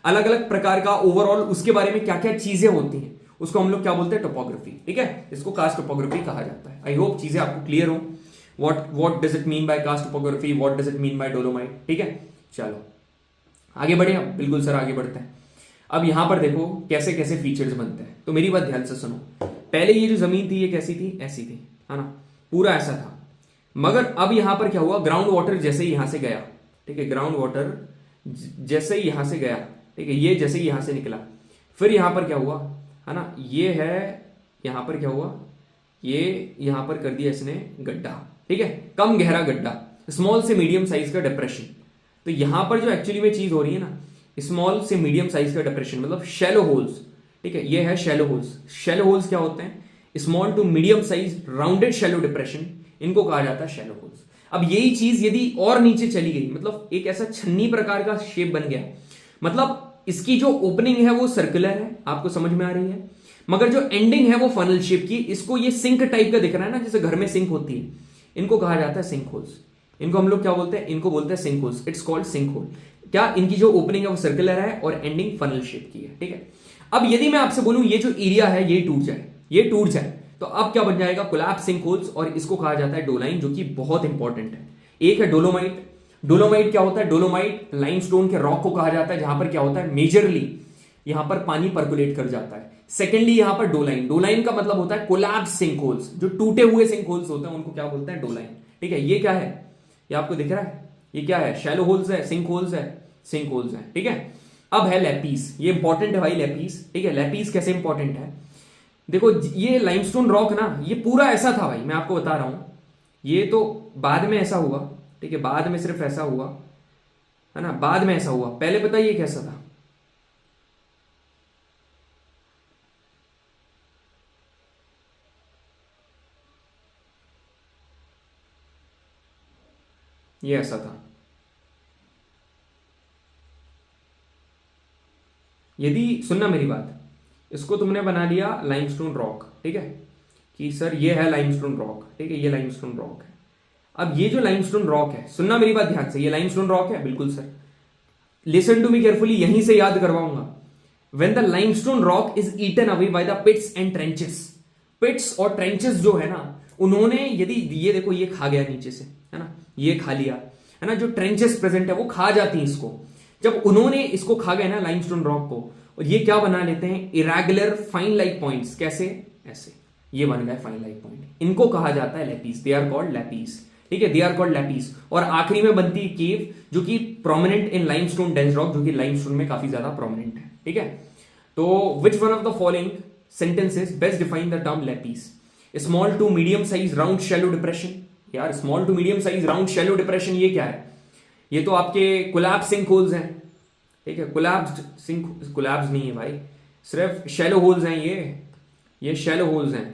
अलग अलग प्रकार का ओवरऑल उसके बारे में क्या क्या चीजें होती हैं, उसको हम लोग क्या बोलते हैं, टोपोग्राफी, ठीक है, इसको कास्ट टोपोग्राफी कहा जाता है। आई होप चीजें आपको क्लियर हो, what does it mean by karst topography, what does it mean by dolomite, ठीक है। चलो आगे बढ़े, अब बिल्कुल सर आगे बढ़ते हैं। अब यहां पर देखो कैसे कैसे फीचर्स बनते हैं, तो मेरी बात ध्यान से सुनो। पहले ये जो जमीन थी ये कैसी थी, ऐसी थी, है ना, पूरा ऐसा था। मगर अब यहां पर क्या हुआ, ग्राउंड वाटर जैसे ही यहां से गया, ठीक है, ग्राउंड वाटर जैसे ही यहां से गया, ठीक है, ये जैसे ही यहां से निकला, फिर यहां पर क्या हुआ, है ना, ये है, यहां पर क्या हुआ, ये यहां पर कर दिया इसने गड्ढा, ठीक है, कम गहरा गड्ढा, स्मॉल से मीडियम साइज का डिप्रेशन। तो यहां पर जो एक्चुअली में चीज हो रही है ना, स्मॉल से मीडियम साइज का डिप्रेशन मतलब शैलो होल्स, ठीक है, ये है शैलो होल्स। शैलो होल्स क्या होते हैं, small to medium size rounded shallow depression, इनको कहा जाता है शैलो होल्स। अब यही चीज यदि और नीचे चली गई, मतलब एक ऐसा छन्नी प्रकार का शेप बन गया, मतलब इसकी जो ओपनिंग है वो सर्कुलर है, आपको समझ में आ रही है, मगर जो एंडिंग है वो फनल शेप की, इसको ये सिंक टाइप का दिख रहा है ना, जैसे घर में सिंक होती है, इनको कहा जाता है सिंक होल्स। इनको हम लोग क्या बोलते हैं, इनको बोलते हैं sinkholes. It's called sinkhole. क्या, इनकी जो ओपनिंग है वो सर्कुलर है और एंडिंग फनल शेप की है, ठीक है। अब यदि मैं आपसे बोलूं ये जो एरिया है ये टूट जाए, ये टूट जाए, तो अब क्या बन जाएगा, कोलैप्स सिंक होल्स, और इसको कहा जाता है डोलाइन, जो कि बहुत इंपॉर्टेंट है। एक है डोलोमाइट। डोलोमाइट क्या होता है, डोलोमाइट लाइमस्टोन के रॉक को कहा जाता है जहां पर क्या होता है, मेजरली यहां पर पानी पर्कुलेट कर जाता है। सेकेंडली यहां पर डोलाइन। डोलाइन का मतलब होता है कोलैप्स सिंक होल्स, जो टूटे हुए सिंक होल्स होते हैं उनको क्या बोलते हैं, डोलाइन, ठीक है। ये क्या है, ये आपको दिख रहा है, ये क्या है, शैलो होल्स है, सिंक होल्स है, सिंक होल्स है, ठीक है। अब है लैपीस, ये इंपॉर्टेंट है भाई लैपीस, ठीक है। लैपीस कैसे इंपॉर्टेंट है, देखो ये लाइमस्टोन रॉक ना, ये पूरा ऐसा था भाई, मैं आपको बता रहा हूं, ये तो बाद में ऐसा हुआ, ठीक है, बाद में सिर्फ ऐसा हुआ है ना, बाद में ऐसा हुआ, पहले पता ये कैसा था, ये ऐसा था। यदि सुनना मेरी बात, इसको तुमने बना लिया लाइमस्टोन रॉक, ठीक है, कि सर ये है लाइमस्टोन रॉक, ठीक है, ये लाइमस्टोन रॉक है। अब ये जो लाइमस्टोन रॉक है, सुनना मेरी बात ध्यान से, ये लाइमस्टोन रॉक है, बिल्कुल sir, listen to me carefully, यहीं से याद करवाऊंगा। When the limestone rock is eaten away by the pits and trenches, pits और ट्रेंचेस जो है ना, उन्होंने, यदि ये देखो ये खा गया नीचे से, है ना, ये खा लिया, है ना, जो ट्रेंचेस प्रेजेंट है वो खा जाती हैं इसको, जब उन्होंने इसको खा गया ना लाइमस्टोन रॉक को, और ये क्या बना लेते हैं, इरेगुलर फाइन लाइक पॉइंट्स, कैसे, ऐसे, ये बन गए फाइन लाइक पॉइंट, इनको कहा जाता है लैपीस, दे आर कॉल्ड लैपीस, ठीक है, दे आर कॉल्ड लैपीस। और आखिरी में बनती है केव, जो कि prominent in limestone dense rock, जो कि लाइमस्टोन में काफी ज्यादा प्रोमिनेंट है, ठीक है। तो which one of the following sentences best define the term lapis? Small to medium size round shallow depression, यार small to medium size round shallow depression ये क्या है, ये तो आपके कोलैप्स सिंक होल्स हैं, ठीक है, कोलैप्स्ड सिंक, कोलैप्स नहीं है भाई, सिर्फ शैलो होल्स हैं, ये शैलो होल्स हैं,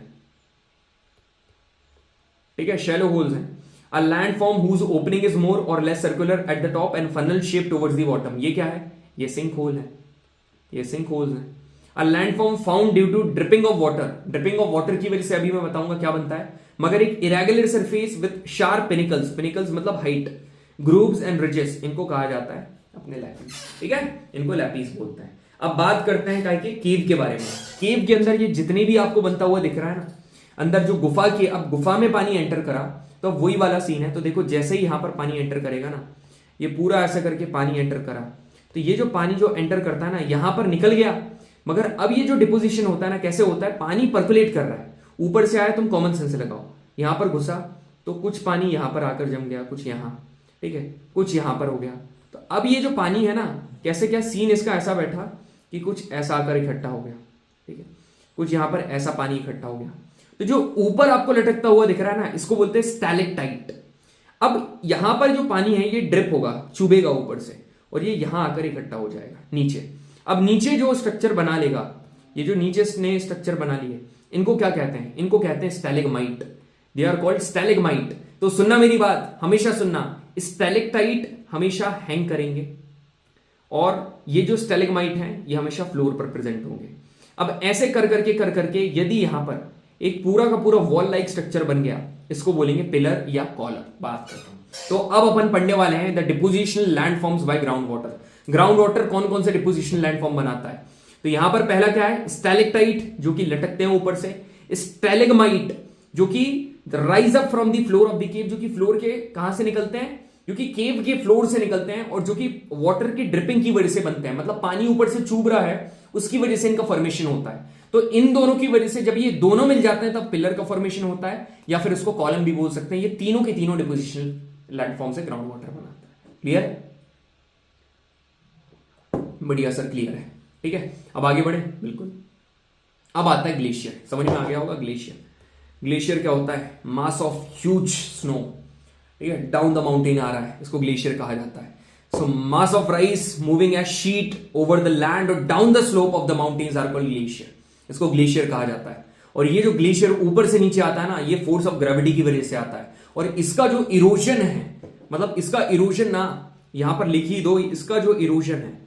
ठीक है, शैलो होल्स हैं। A landform whose opening is more or less circular at the top and funnel shape towards the bottom, ये क्या है, ये सिंक होल है, ये सिंक होल्स हैं। A landform found due to dripping of water, dripping of water की वजह से अभी मैं बताऊंगा क्या बनता है, मगर एक irregular surface with sharp pinnacles, pinnacles मतलब height, grooves and ridges, इनको कहा जाता है अपने लैपीस, ठीक है, इनको लैपीस बोलते हैं। अब बात करते हैं काय के केव के बारे में। केव के अंदर ये जितने भी आपको बनता हुआ दिख रहा है ना, अंदर जो गुफा की, अब गुफा में पानी एंटर करा तो वही वाला सीन है। तो देखो जैसे ही यहां पर पानी एंटर करेगा ना, ये पूरा ऐसा करके पानी एंटर करा, तो ये जो पानी जो एंटर करता है ना, यहां पर निकल गया, मगर अब ये जो डिपोजिशन होता है ना, कैसे होता है, पानी पर्कुलेट कर रहा है, ऊपर से आया, तुम कॉमन सेंस लगाओ, यहां पर घुसा तो कुछ पानी यहां पर आकर जम गया, कुछ यहां, ठीक है, कुछ यहां पर हो गया। तो अब ये जो पानी है ना, कैसे, क्या सीन इसका ऐसा बैठा कि कुछ ऐसा आकर इकट्ठा हो गया, ठीक है, कुछ यहां पर ऐसा पानी इकट्ठा हो गया। तो जो ऊपर आपको लटकता हुआ दिख रहा है ना, इसको बोलते हैं स्टैलेक्टाइट। अब यहां पर जो पानी है ये ड्रिप होगा, चुभेगा ऊपर से, और ये यहां आकर इकट्ठा हो जाएगा नीचे। अब नीचे जो स्ट्रक्चर बना लेगा, ये जो नीचे ने स्ट्रक्चर बना लिए, इनको क्या कहते हैं, इनको कहते हैं stalagmite, they are called stalagmite. तो सुनना मेरी बात, हमेशा सुनना, स्टैलेक्टाइट हमेशा हैंग करेंगे, और ये जो स्टैलेग्माइट हैं ये हमेशा फ्लोर पर प्रेजेंट होंगे। अब ऐसे कर करके यदि यहां पर एक पूरा का पूरा वॉल लाइक स्ट्रक्चर बन गया, इसको बोलेंगे पिलर या कॉलर। बात करता हूं, तो अब अपन पढ़ने वाले हैं the depositional landforms by groundwater. Groundwater कौन कौन से डिपोजिशनल लैंडफॉर्म बनाता है, तो यहां पर पहला क्या है, स्टैलेक्टाइट जो कि लटकते हैं ऊपर से, स्टैलेग्माइट जो कि rise up from the floor of the cave, जो कि फ्लोर के कहां से निकलते हैं, जो कि केव के फ्लोर से निकलते हैं, और जो कि वाटर की ड्रिपिंग की वजह से बनते हैं, मतलब पानी ऊपर से चूब रहा है उसकी वजह से इनका फॉर्मेशन होता है। तो इन दोनों की वजह से जब ये दोनों मिल जाते हैं तब पिलर का फॉर्मेशन होता है, या फिर उसको कॉलम भी बोल सकते हैं। ये तीनों के तीनों डिपोजिशनल लैंडफॉर्म से ग्राउंड वाटर बनाता है। क्लियर, बढ़िया सर, क्लियर है, ठीक है। अब आगे बढ़े, बिल्कुल। अब आता है ग्लेशियर, समझ में आ गया होगा ग्लेशियर। ग्लेशियर क्या होता है, मास ऑफ ह्यूज स्नो, ठीक है, डाउन द माउंटेन आ रहा है, इसको ग्लेशियर कहा जाता है। So mass of rice moving as sheet over the land और down the slope of the mountains are called glacier, इसको ग्लेशियर कहा जाता है। और ये जो ग्लेशियर ऊपर से नीचे आता है ना, ये फोर्स ऑफ ग्रेविटी की वजह से आता है, और इसका जो इरोजन है, मतलब इसका इरोजन ना, यहां पर लिखी दो, इसका जो इरोजन है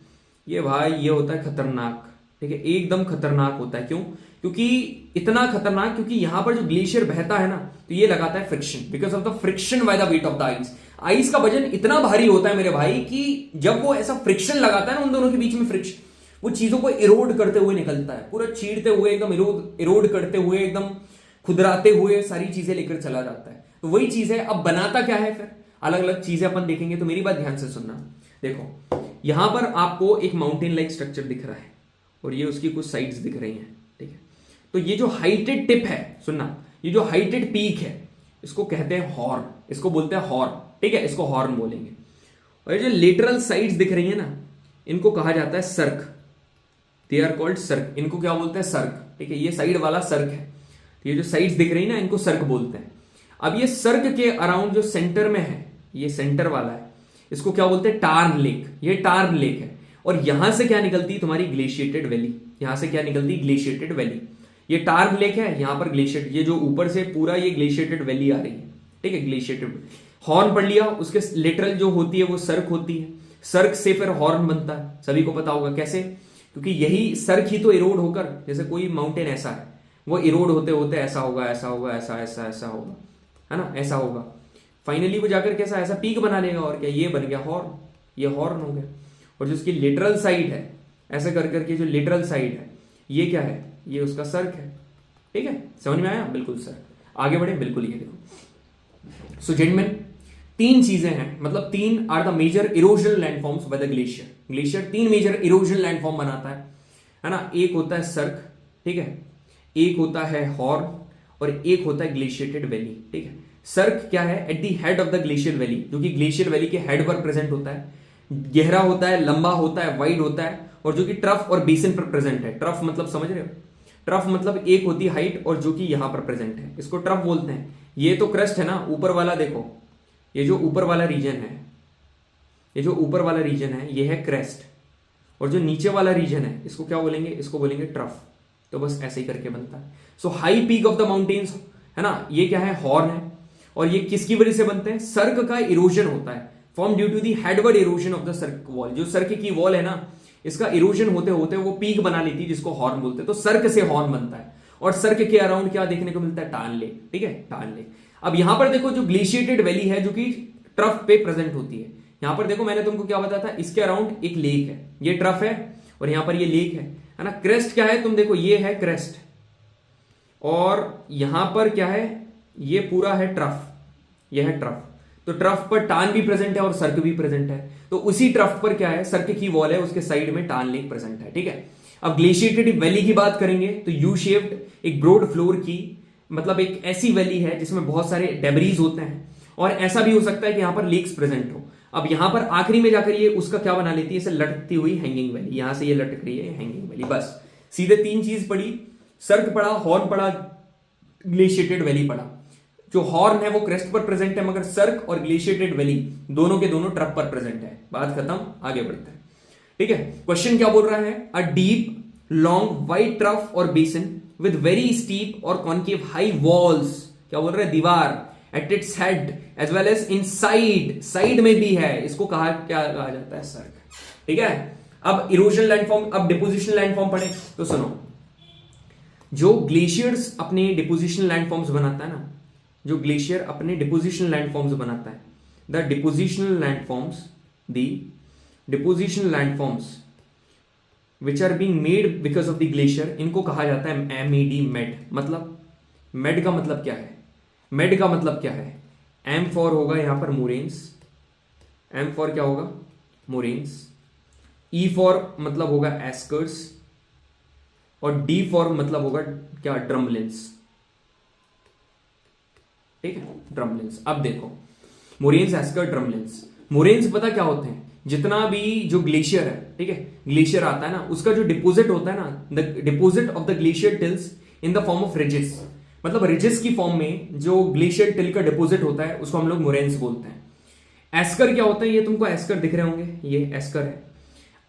ये भाई, ये होता है खतरनाक, ठीक है, एकदम खतरनाक होता है। क्यों? क्योंकि इतना खतरनाक क्योंकि यहां पर जो ग्लेशियर बहता है ना, तो ये लगाता है friction, because of the friction by the weight of the ice. Ice का वजन इतना भारी होता है मेरे भाई कि जब वो ऐसा फ्रिक्शन लगाता है ना, उन दोनों के बीच में फ्रिक्शन, वो चीजों को इरोड करते हुए निकलता है, पूरा चीरते हुए एकदम इरोड करते हुए एकदम खुदराते हुए सारी चीजें लेकर चला जाता है। तो वही चीज है। अब बनाता क्या है फिर? अलग अलग चीजें अपन देखेंगे, तो मेरी बात ध्यान से सुनना। देखो यहां पर आपको एक माउंटेन लाइक स्ट्रक्चर दिख रहा है और ये उसकी कुछ साइड्स दिख रही हैं, ठीक है। तो ये जो हाइटेड टिप है, सुनना, ये जो हाइटेड पीक है, इसको कहते हैं हॉर्न, इसको बोलते हैं हॉर्न, ठीक है, इसको हॉर्न बोलेंगे। और ये जो लेटरल साइड्स दिख रही है ना, इनको कहा जाता है सर्क, दे आर कॉल्ड सर्क। इनको क्या बोलते हैं? सर्क, ठीक है। ये साइड वाला सर्क है, तो ये जो साइड्स दिख रही है ना, इनको सर्क बोलते हैं। अब ये सर्क के अराउंड जो सेंटर में है, ये सेंटर वाला है, इसको क्या बोलते हैं? Turn lake. ये टार्न लेक है। और यहां से क्या निकलती है? तुम्हारी ग्लेशिएटेड वैली। यहां से क्या निकलती है? Glaciated valley. ये टार्न लेक है, यहां पर ग्लेशिएट, ये जो ऊपर से पूरा ये ग्लेशिएटेड वैली आ रही है, ठीक है, ग्लेशिएटेड। हॉर्न पढ़ लिया, उसके लिटरल जो होती है वो सर्क होती है। सर्क से फिर हॉर्न बनता है, सभी को पता होगा कैसे, क्योंकि यही सर्क ही तो इरोड होकर, जैसे कोई माउंटेन ऐसा है, वो इरोड होते होते ऐसा होगा, ऐसा होगा, ऐसा ऐसा ऐसा होगा, है ना, ऐसा होगा, फाइनली वो जाकर कैसा ऐसा पीक बना लेगा। और क्या? ये बन गया हॉर्न, ये हॉर्न हो गया। और जो उसकी लिटरल साइड है, ऐसा कर करके जो लिटरल साइड है, ये क्या है? ये उसका सर्क है, ठीक है। समझ में आया? बिल्कुल सर। आगे बढ़े, बिल्कुल। ये देखो, सो जेंटलमैन, तीन चीजें हैं, मतलब तीन are the major erosional landforms by the glacier. Glacier तीन मेजर इरोजनल लैंडफॉर्म बनाता है ना। एक होता है सर्क, ठीक है, एक होता है हॉर्न, और एक होता है ग्लेशिएटेड वैली, ठीक है। सर्क क्या है? At the head of the glacier valley, जो कि ग्लेशियर वैली के हेड पर प्रेजेंट होता है, गहरा होता है, लंबा होता है, वाइड होता है, और जो कि ट्रफ और बेसिन पर प्रेजेंट है। ट्रफ मतलब समझ रहे हो? ट्रफ मतलब एक होती है हाइट, और जो कि यहां पर प्रेजेंट है, इसको ट्रफ बोलते हैं। ये तो क्रस्ट है ना, ऊपर वाला देखो, ये जो ऊपर वाला रीजन है, ये जो ऊपर वाला रीजन है, ये है क्रेस्ट, और जो नीचे वाला रीजन है, इसको क्या बोलेंगे? इसको बोलेंगे ट्रफ। तो बस ऐसे ही करके बनता है। So high peak of the mountains, है ना, ये क्या है? हॉर्न है। और ये किसकी वजह से बनते हैं? सर्क का इरोजन होता है, form due to the headward erosion of the cirque wall. जो सर्क की वॉल है ना, इसका इरोजन होते होते वो पीक बना लेती है, जिसको हॉर्न बोलते हैं। तो सर्क से हॉर्न बनता है। और सर्क के अराउंड क्या देखने को मिलता है? टार्न लेक, ठीक है, टार्न लेक। अब यहां पर देखो, जो ग्लेशिएटेड वैली है, जो कि ट्रफ पे प्रेजेंट होती है, यहां पर देखो, मैंने तुमको क्या बताया था, इसके अराउंड एक लेक है, ये ट्रफ है, और यहां पर ये लेक है ना। क्रेस्ट क्या है? तुम देखो, ये है क्रेस्ट, और यहां पर क्या है? ये पूरा है ट्रफ, ये है ट्रफ। तो ट्रफ पर टार्न भी प्रेजेंट है और सर्क भी प्रेजेंट है। तो उसी ट्रफ पर क्या है? सर्क की वॉल है, उसके साइड में टार्न लेक प्रेजेंट है, ठीक है। अब ग्लेशिएटेड वैली की बात करेंगे तो यू शेप्ड एक ब्रॉड फ्लोर की, मतलब एक ऐसी वैली है जिसमें बहुत सारे डेब्रीज होते हैं, और ऐसा भी हो सकता है कि यहां पर लेक्स प्रेजेंट हो। अब यहां पर आखिरी में जाकर ये उसका क्या बना लेती है? इसे लटकती हुई हैंगिंग वैली, यहां से ये लटक रही है हैंगिंग वैली। बस सीधे तीन चीज पड़ी, सर्क पड़ा, हॉर्न पड़ा, ग्लेशिएटेड वैली पड़ा। जो हॉर्न है वो क्रेस्ट पर प्रेजेंट है, मगर सर्क और ग्लेशिएटेड वैली दोनों के दोनों ट्रफ पर प्रेजेंट है। बात खत्म, आगे बढ़ते हैं, ठीक है। क्वेश्चन क्या बोल रहा है? A deep long wide trough और बेसिन विद वेरी स्टीप और कॉन्केव हाई वॉल्स, क्या बोल रहे हैं? दीवार, at its head as well as inside, side में भी है, इसको कहा क्या कहा जाता है? सर्क, ठीक है। अब इरोजनल लैंडफॉर्म, अब डिपोजिशनल लैंडफॉर्म पढ़े तो सुनो। जो ग्लेशियर्स अपने डिपोजिशनल लैंडफॉर्म्स बनाता है ना, जो ग्लेशियर अपने डिपोजिशनल लैंडफॉर्म्स बनाता है, the depositional landforms which are being made because of the glacier, इनको कहा जाता है एमईडी, मेड। मतलब मेड का मतलब क्या है? मेड का मतलब क्या है? एम फॉर होगा यहां पर मोरेन्स, एम फॉर क्या होगा? मोरेन्स। ई फॉर मतलब होगा एस्कर्स, और डी फॉर मतलब होगा क्या? ड्रमलिन्स, ठीक है, ड्रमलिन्स। अब देखो, मोरेन्स, एस्कर, ड्रमलिन्स। मोरेन्स पता क्या होते हैं? जितना भी जो ग्लेशियर है, ठीक है, ग्लेशियर आता है ना, उसका जो डिपोजिट होता है ना, the deposit of the glacier tills in the form of ridges, मतलब रिजेस की फॉर्म में जो ग्लेशियर टिल का डिपोजिट होता है, उसको हम लोग मोरेन्स बोलते हैं। एस्कर क्या होता है? ये तुमको एस्कर दिख रहे होंगे, ये एस्कर है।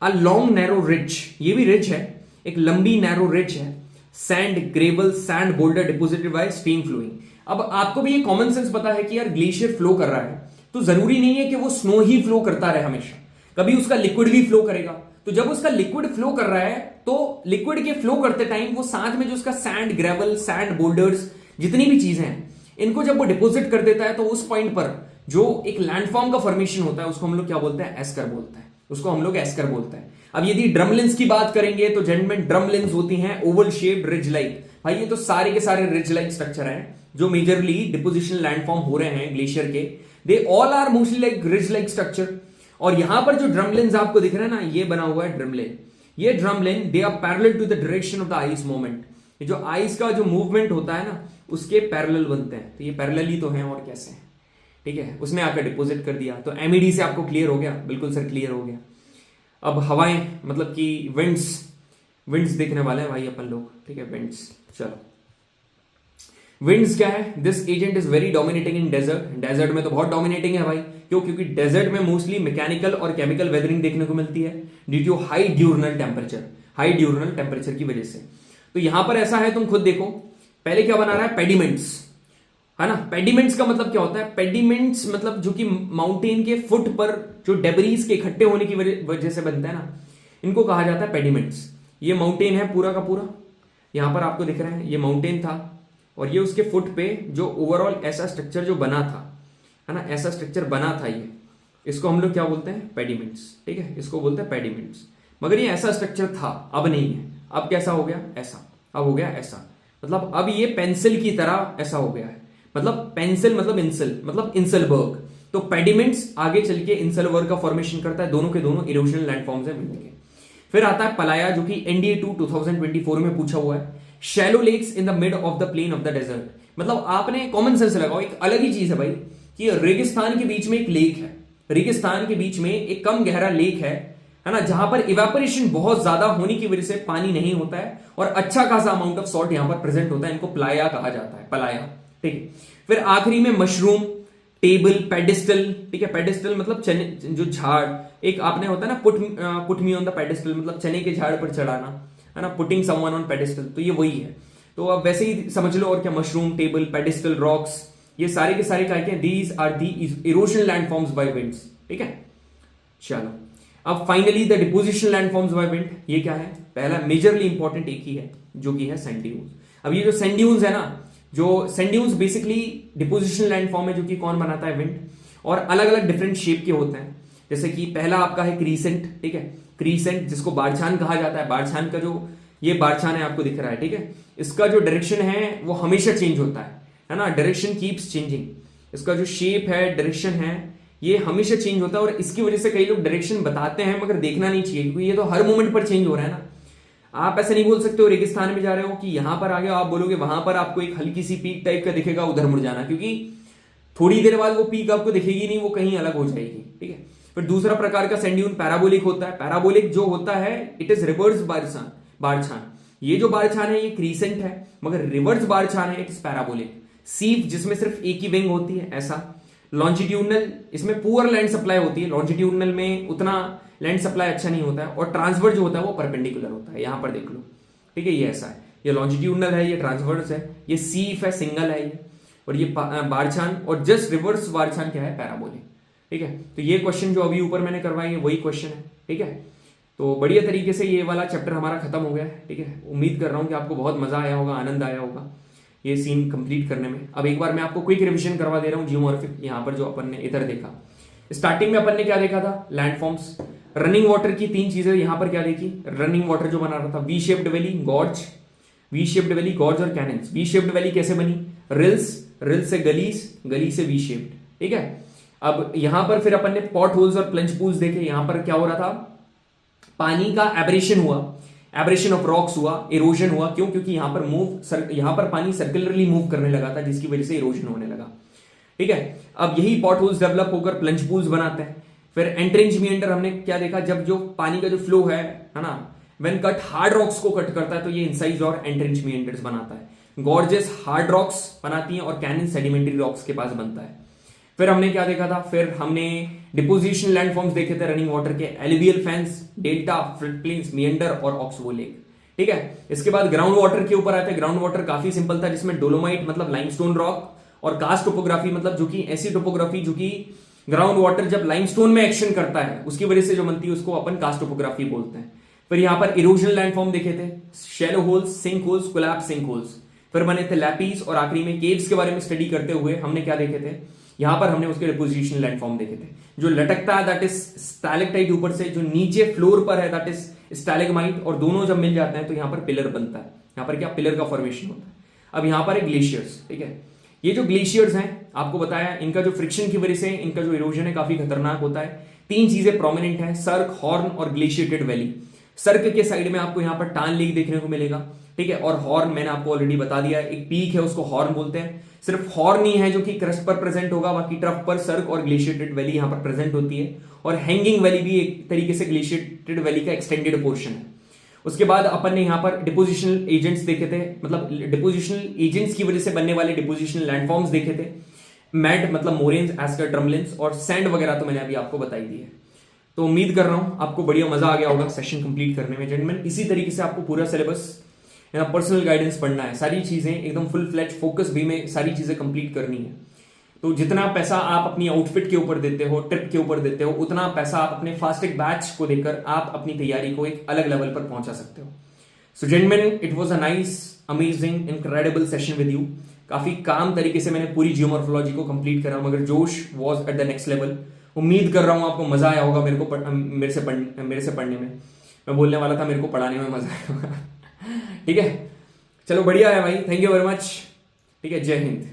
अ लॉन्ग नैरो रिज, ये भी रिज है, एक लंबी नैरो रिज है। Sand, gravel, sand boulder deposited by stream flowing. अब आपको भी ये कॉमन सेंस पता है कि यार ग्लेशियर फ्लो कर रहा है, तो जरूरी नहीं है कि वो स्नो ही फ्लो करता रहे हमेशा, कभी उसका लिक्विड भी फ्लो करेगा। तो जब उसका लिक्विड फ्लो कर रहा है तो लिक्विड के फ्लो करते टाइम वो साथ में जो उसका सैंड, ग्रेवल, सैंड, बोल्डर्स, जितनी भी चीजें हैं, इनको जब वो डिपोजिट कर देता है तो उस पॉइंट पर जो एक लैंडफॉर्म का फॉर्मेशन होता है उसको हम लोग क्या बोलते हैं? एस्कर बोलते हैं। उसको हम लोग एस्कर बोलते हैं। अब यदि ड्रमलिन्स की बात करेंगे तो जेंटलमैन ड्रमलिन्स होती हैं ओवल शेप्ड रिज लाइक। भाई ये तो सारे के सारे रिज लाइक स्ट्रक्चर हैं जो मेजरली डिपोजिशन लैंडफॉर्म हो रहे हैं ग्लेशियर के। They all are mostly like ridge like structure. और यहां पर जो ड्रमलिन्स आपको दिख रहे हैं ना, ये बना हुआ है ड्रमलिन। ये drumlin they are parallel to the direction of the ice movement. जो आइस का जो मूवमेंट होता है ना उसके पैरेलल बनते हैं। तो ये पैरेलल ही तो हैं और कैसे हैं, ठीक है। उसने आकर डिपोजिट कर दिया। तो एमईडी से आपको क्लियर हो गया? बिल्कुल सर क्लियर हो गया। अब हवाएं मतलब कि विंड्स देखने वाले हैं भाई अपन लोग, ठीक है। विंड्स, चलो विंड्स क्या है? This agent is very dominating in desert. Desert में तो बहुत डोमिनेटिंग है भाई। क्यों? क्योंकि डेजर्ट में मोस्टली मैकेनिकल और केमिकल वेदरिंग देखने को मिलती है due to high diurnal temperature की वजह से। तो यहां पर ऐसा है, तुम खुद देखो। पहले क्या बना रहा है? पेडिमेंट्स, है ना। पेडिमेंट्स का मतलब क्या होता है? पेडिमेंट्स मतलब जो कि माउंटेन के फुट पर जो डेबरीज के इकट्ठे होने की वजह से बनता है ना, इनको कहा जाता है पेडिमेंट्स। ये माउंटेन है पूरा का पूरा, यहां पर आपको दिख रहा है, ये माउंटेन था और ये उसके फुट पे जो ओवरऑल ऐसा स्ट्रक्चर जो बना था, है ना, ऐसा स्ट्रक्चर बना था ये, इसको हम लोग क्या बोलते हैं? पेडिमेंट्स, ठीक है। इसको बोलते हैं पेडिमेंट्स। मगर ये ऐसा स्ट्रक्चर था, अब नहीं है। अब कैसा हो गया? ऐसा। अब हो गया ऐसा, मतलब अब ये पेंसिल की तरह ऐसा हो गया है। मतलब पेंसिल मतलब इंसल, मतलब इंसलबर्ग। तो पेडिमेंट्स आगे चल के इंसलबर्ग का फॉर्मेशन करता है। दोनों के दोनों इरोजनल लैंडफॉर्म्स हैं विंड के। फिर आता है पलाया, जो कि NDA 2 2024 में पूछा हुआ है। Shallow lakes in the mid of the plain of the desert. मतलब आपने कॉमन सेंस लगाओ, एक अलग ही चीज है भाई कि रेगिस्तान के बीच में एक लेक है। रेगिस्तान के बीच में एक कम गहरा लेक है ना, जहां पर इवेपोरेशन बहुत ज्यादा होने की वजह से पानी नहीं होता है और अच्छा खासा अमाउंट ऑफ सॉल्ट यहां पर प्रेजेंट होता है। इनको प्लाया कहा जाता है, पलाया, ठीक है। फिर आखिरी में मशरूम, टेबल, पेडिस्टल, ठीक है। पेडिस्टल मतलब चने, जो झाड़, एक आपने होता है ना put me on the pedestal, मतलब चने के झाड़ पर चढ़ाना, है ना, पुटिंग समवन ऑन पेडिस्टल। तो ये वही है। तो अब वैसे ही समझ लो। और क्या? मशरूम, टेबल, पेडिस्टल, रॉक्स, ये सारे के सारे क्या है? These are the erosional landforms by winds, ठीक है। चलो अब finally the deposition landforms by wind. ये क्या है? पहला मेजरली इंपॉर्टेंट एक ही है जो कि है सैंड ड्यून्स। अब ये जो सैंड ड्यून्स है ना, जो sand dunes basically deposition landform है जो कि कौन बनाता है? विंड। और अलग अलग डिफरेंट शेप के होते हैं। जैसे कि पहला आपका है क्रीसेंट, ठीक है। क्रीसेंट जिसको बारछान कहा जाता है। बारछान का जो ये बारछान है आपको दिख रहा है, ठीक है। इसका जो डायरेक्शन है वो हमेशा चेंज होता है ना। Direction keeps changing. इसका जो शेप है, डायरेक्शन है, ये हमेशा चेंज होता है। और इसकी वजह से कई लोग डायरेक्शन बताते हैं मगर देखना नहीं चाहिए, क्योंकि ये तो हर मोमेंट पर चेंज हो रहा है ना। आप ऐसे नहीं बोल सकते हो रेगिस्तान में जा रहे हो कि यहां पर आ गए, आप बोलोगे वहां पर आपको एक हल्की सी पीक टाइप का दिखेगा, उधर मुड़ जाना, क्योंकि थोड़ी देर बाद वो पीक आपको दिखेगी नहीं, वो कहीं अलग हो जाएगी, ठीक है। फिर दूसरा प्रकार का सैंड ड्यून पैराबोलिक होता है। पैराबोलिक जो होता है इट इज रिवर्स बारछान। ये जो बारछान है ये क्रीसेंट है, मगर रिवर्स बारछान है इट इज पैराबोलिक। सीफ जिसमें सिर्फ एक ही विंग होती है, ऐसा। लॉन्जिट्यूडनल, इसमें पुअर लैंड सप्लाई होती है। लॉन्जिट्यूडनल में उतना लैंड सप्लाई अच्छा नहीं होता है। और ट्रांसवर्स जो होता है वो परपेंडिकुलर होता है, यहां पर देख लो, ठीक है। ये ऐसा है, ये लॉन्जिट्यूडनल है, ये ट्रांसवर्स है, ये सीफ है, सिंगल है ये। और ये बारछान, और जस्ट रिवर्स बारछान क्या है? पैराबोलिक, ठीक है। तो ये क्वेश्चन जो अभी ऊपर मैंने करवाई है वही क्वेश्चन है, ठीक है। तो बढ़िया तरीके से ये वाला चैप्टर हमारा खत्म हो गया है, ठीक है। उम्मीद कर रहा हूं कि आपको बहुत मजा आया होगा, आनंद आया होगा ये सीन कंप्लीट करने में। अब एक बार मैं आपको क्विक रिवीजन करवा दे रहा हूं जियोमॉर्फिक। यहां पर जो अपन ने इधर देखा, स्टार्टिंग में अपन ने क्या देखा था? लैंडफॉर्म्स। रनिंग वाटर की तीन चीजें यहां पर क्या देखी? रनिंग वाटर जो बना रहा था, V shaped valley, gorge, V shaped valley, gorge और कैनन्स। वी शेप्ड वैली कैसे बनी? रिल्स से गलीज, गली से वी शेप्ड, ठीक है। अब यहां पर फिर अपन ने पॉट होल्स और प्लंज पूल्स देखे। यहां पर क्या हो रहा था? पानी का एब्रेशन हुआ, एब्रेशन ऑफ रॉक्स हुआ, इरोजन हुआ। क्यों? क्योंकि यहां पर पानी सर्कुलरली मूव करने लगा था, जिसकी वजह से इरोजन होने लगा, ठीक है। अब यही पॉट होल्स डेवलप होकर प्लंज पूल्स बनाते हैं। फिर एंट्रेंच मीएंडर हमने क्या देखा? जब जो पानी का जो फ्लो है ना, व्हेन कट हार्ड रॉक्स को कट करता है तो ये इंसाइज और एंट्रेंच मीएंडर्स बनाता है। गॉर्जेस हार्ड रॉक्स बनाती हैं और कैनन सेडिमेंट्री रॉक्स के पास बनता है। फिर हमने क्या देखा था? फिर हमने डिपोजिशन लैंडफॉर्म्स देखे थे रनिंग वाटर के, alluvial fans, delta, flood plains, meander और ऑक्सबो लेक, ठीक है। इसके बाद ग्राउंड वाटर के ऊपर आते हैं। ग्राउंड वाटर काफी सिंपल था, जिसमें डोलोमाइट मतलब लाइमस्टोन रॉक और कास्ट टोपोग्राफी मतलब जो कि ऐसी टोपोग्राफी जो कि ग्राउंड वाटर जब लाइमस्टोन में एक्शन करता है उसकी वजह से जो बनती है उसको अपन कास्ट टोपोग्राफी बोलते हैं। फिर यहां पर इरोजनल लैंडफॉर्म देखे थे, shallow holes, sink holes, collapse sink holes. फिर बने थे लैपीज, और आखिरी में केव्स के बारे में स्टडी करते हुए हमने क्या देखे थे, यहां पर हमने उसके डिपोजिशन लैंडफॉर्म देखे थे। जो लटकता है दैट इज स्टैलेक्टाइट ऊपर से, जो नीचे फ्लोर पर है दैट इज स्टैलेगमाइट, और दोनों जब मिल जाते हैं तो यहां पर पिलर बनता है। यहां पर क्या, पिलर का फॉर्मेशन होता है। अब यहां पर है ग्लेशियर्स, ठीक है। ये जो ग्लेशियर्स हैं आपको बताया, इनका जो फ्रिक्शन की वजह से इनका जो इरोजन है काफी खतरनाक होता है। तीन चीजें प्रोमिनेंट है, सर्क, हॉर्न और ग्लेशिएटेड वैली। सर्क के साइड में आपको यहां पर टान लेक देखने को मिलेगा, ठीक है। और हॉर्न मैंने आपको ऑलरेडी बता दिया है, एक पीक है उसको हॉर्न बोलते हैं। सिर्फ हॉर्न ही है जो कि क्रस्ट पर प्रेजेंट होगा, बाकी ट्रफ पर सर्क और ग्लेशिएटेड वैली यहां पर प्रेजेंट होती है। और हैंगिंग वैली भी एक तरीके से ग्लेशिएटेड वैली का एक्सटेंडेड पोर्शन है। उसके बाद अपन ने यहां पर डिपोजिशनल एजेंट्स देखे थे, मतलब डिपोजिशनल एजेंट्स की वजह से बनने वाले डिपोजिशनल लैंडफॉर्म्स देखे थे। मैड मतलब मोरेन्स, एस्कर, ड्रमलिन्स, और सैंड वगैरह तो मैंने अभी आपको बताई दी है। तो उम्मीद कर रहा हूं आपको बढ़िया मजा आ गया होगा सेशन कंप्लीट करने में। जेंटलमैन, इसी तरीके से आपको पूरा सिलेबस पर्सनल गाइडेंस पढ़ना है, सारी चीजें एकदम फुल फ्लैश फोकस वे में सारी चीजें कंप्लीट करनी है। तो जितना पैसा आप अपनी आउटफिट के ऊपर देते हो, ट्रिप के ऊपर देते हो, उतना पैसा आप अपने फास्टेग बैच को देकर आप अपनी तैयारी को एक अलग लेवल पर पहुंचा सकते हो। So gentleman, it was a nice, amazing, incredible session with you. काफी काम तरीके से मैंने पूरी जियोमॉर्फोलॉजी को कंप्लीट करा, मगर जोश was at the next level. उम्मीद कर रहा हूं आपको मजा आया होगा मेरे से पढ़ने में। मैं बोलने वाला था मेरे को पढ़ाने में मजा आया होगा। ठीक है, चलो बढ़िया है भाई, थैंक यू वेरी मच। ठीक है, जय हिंद।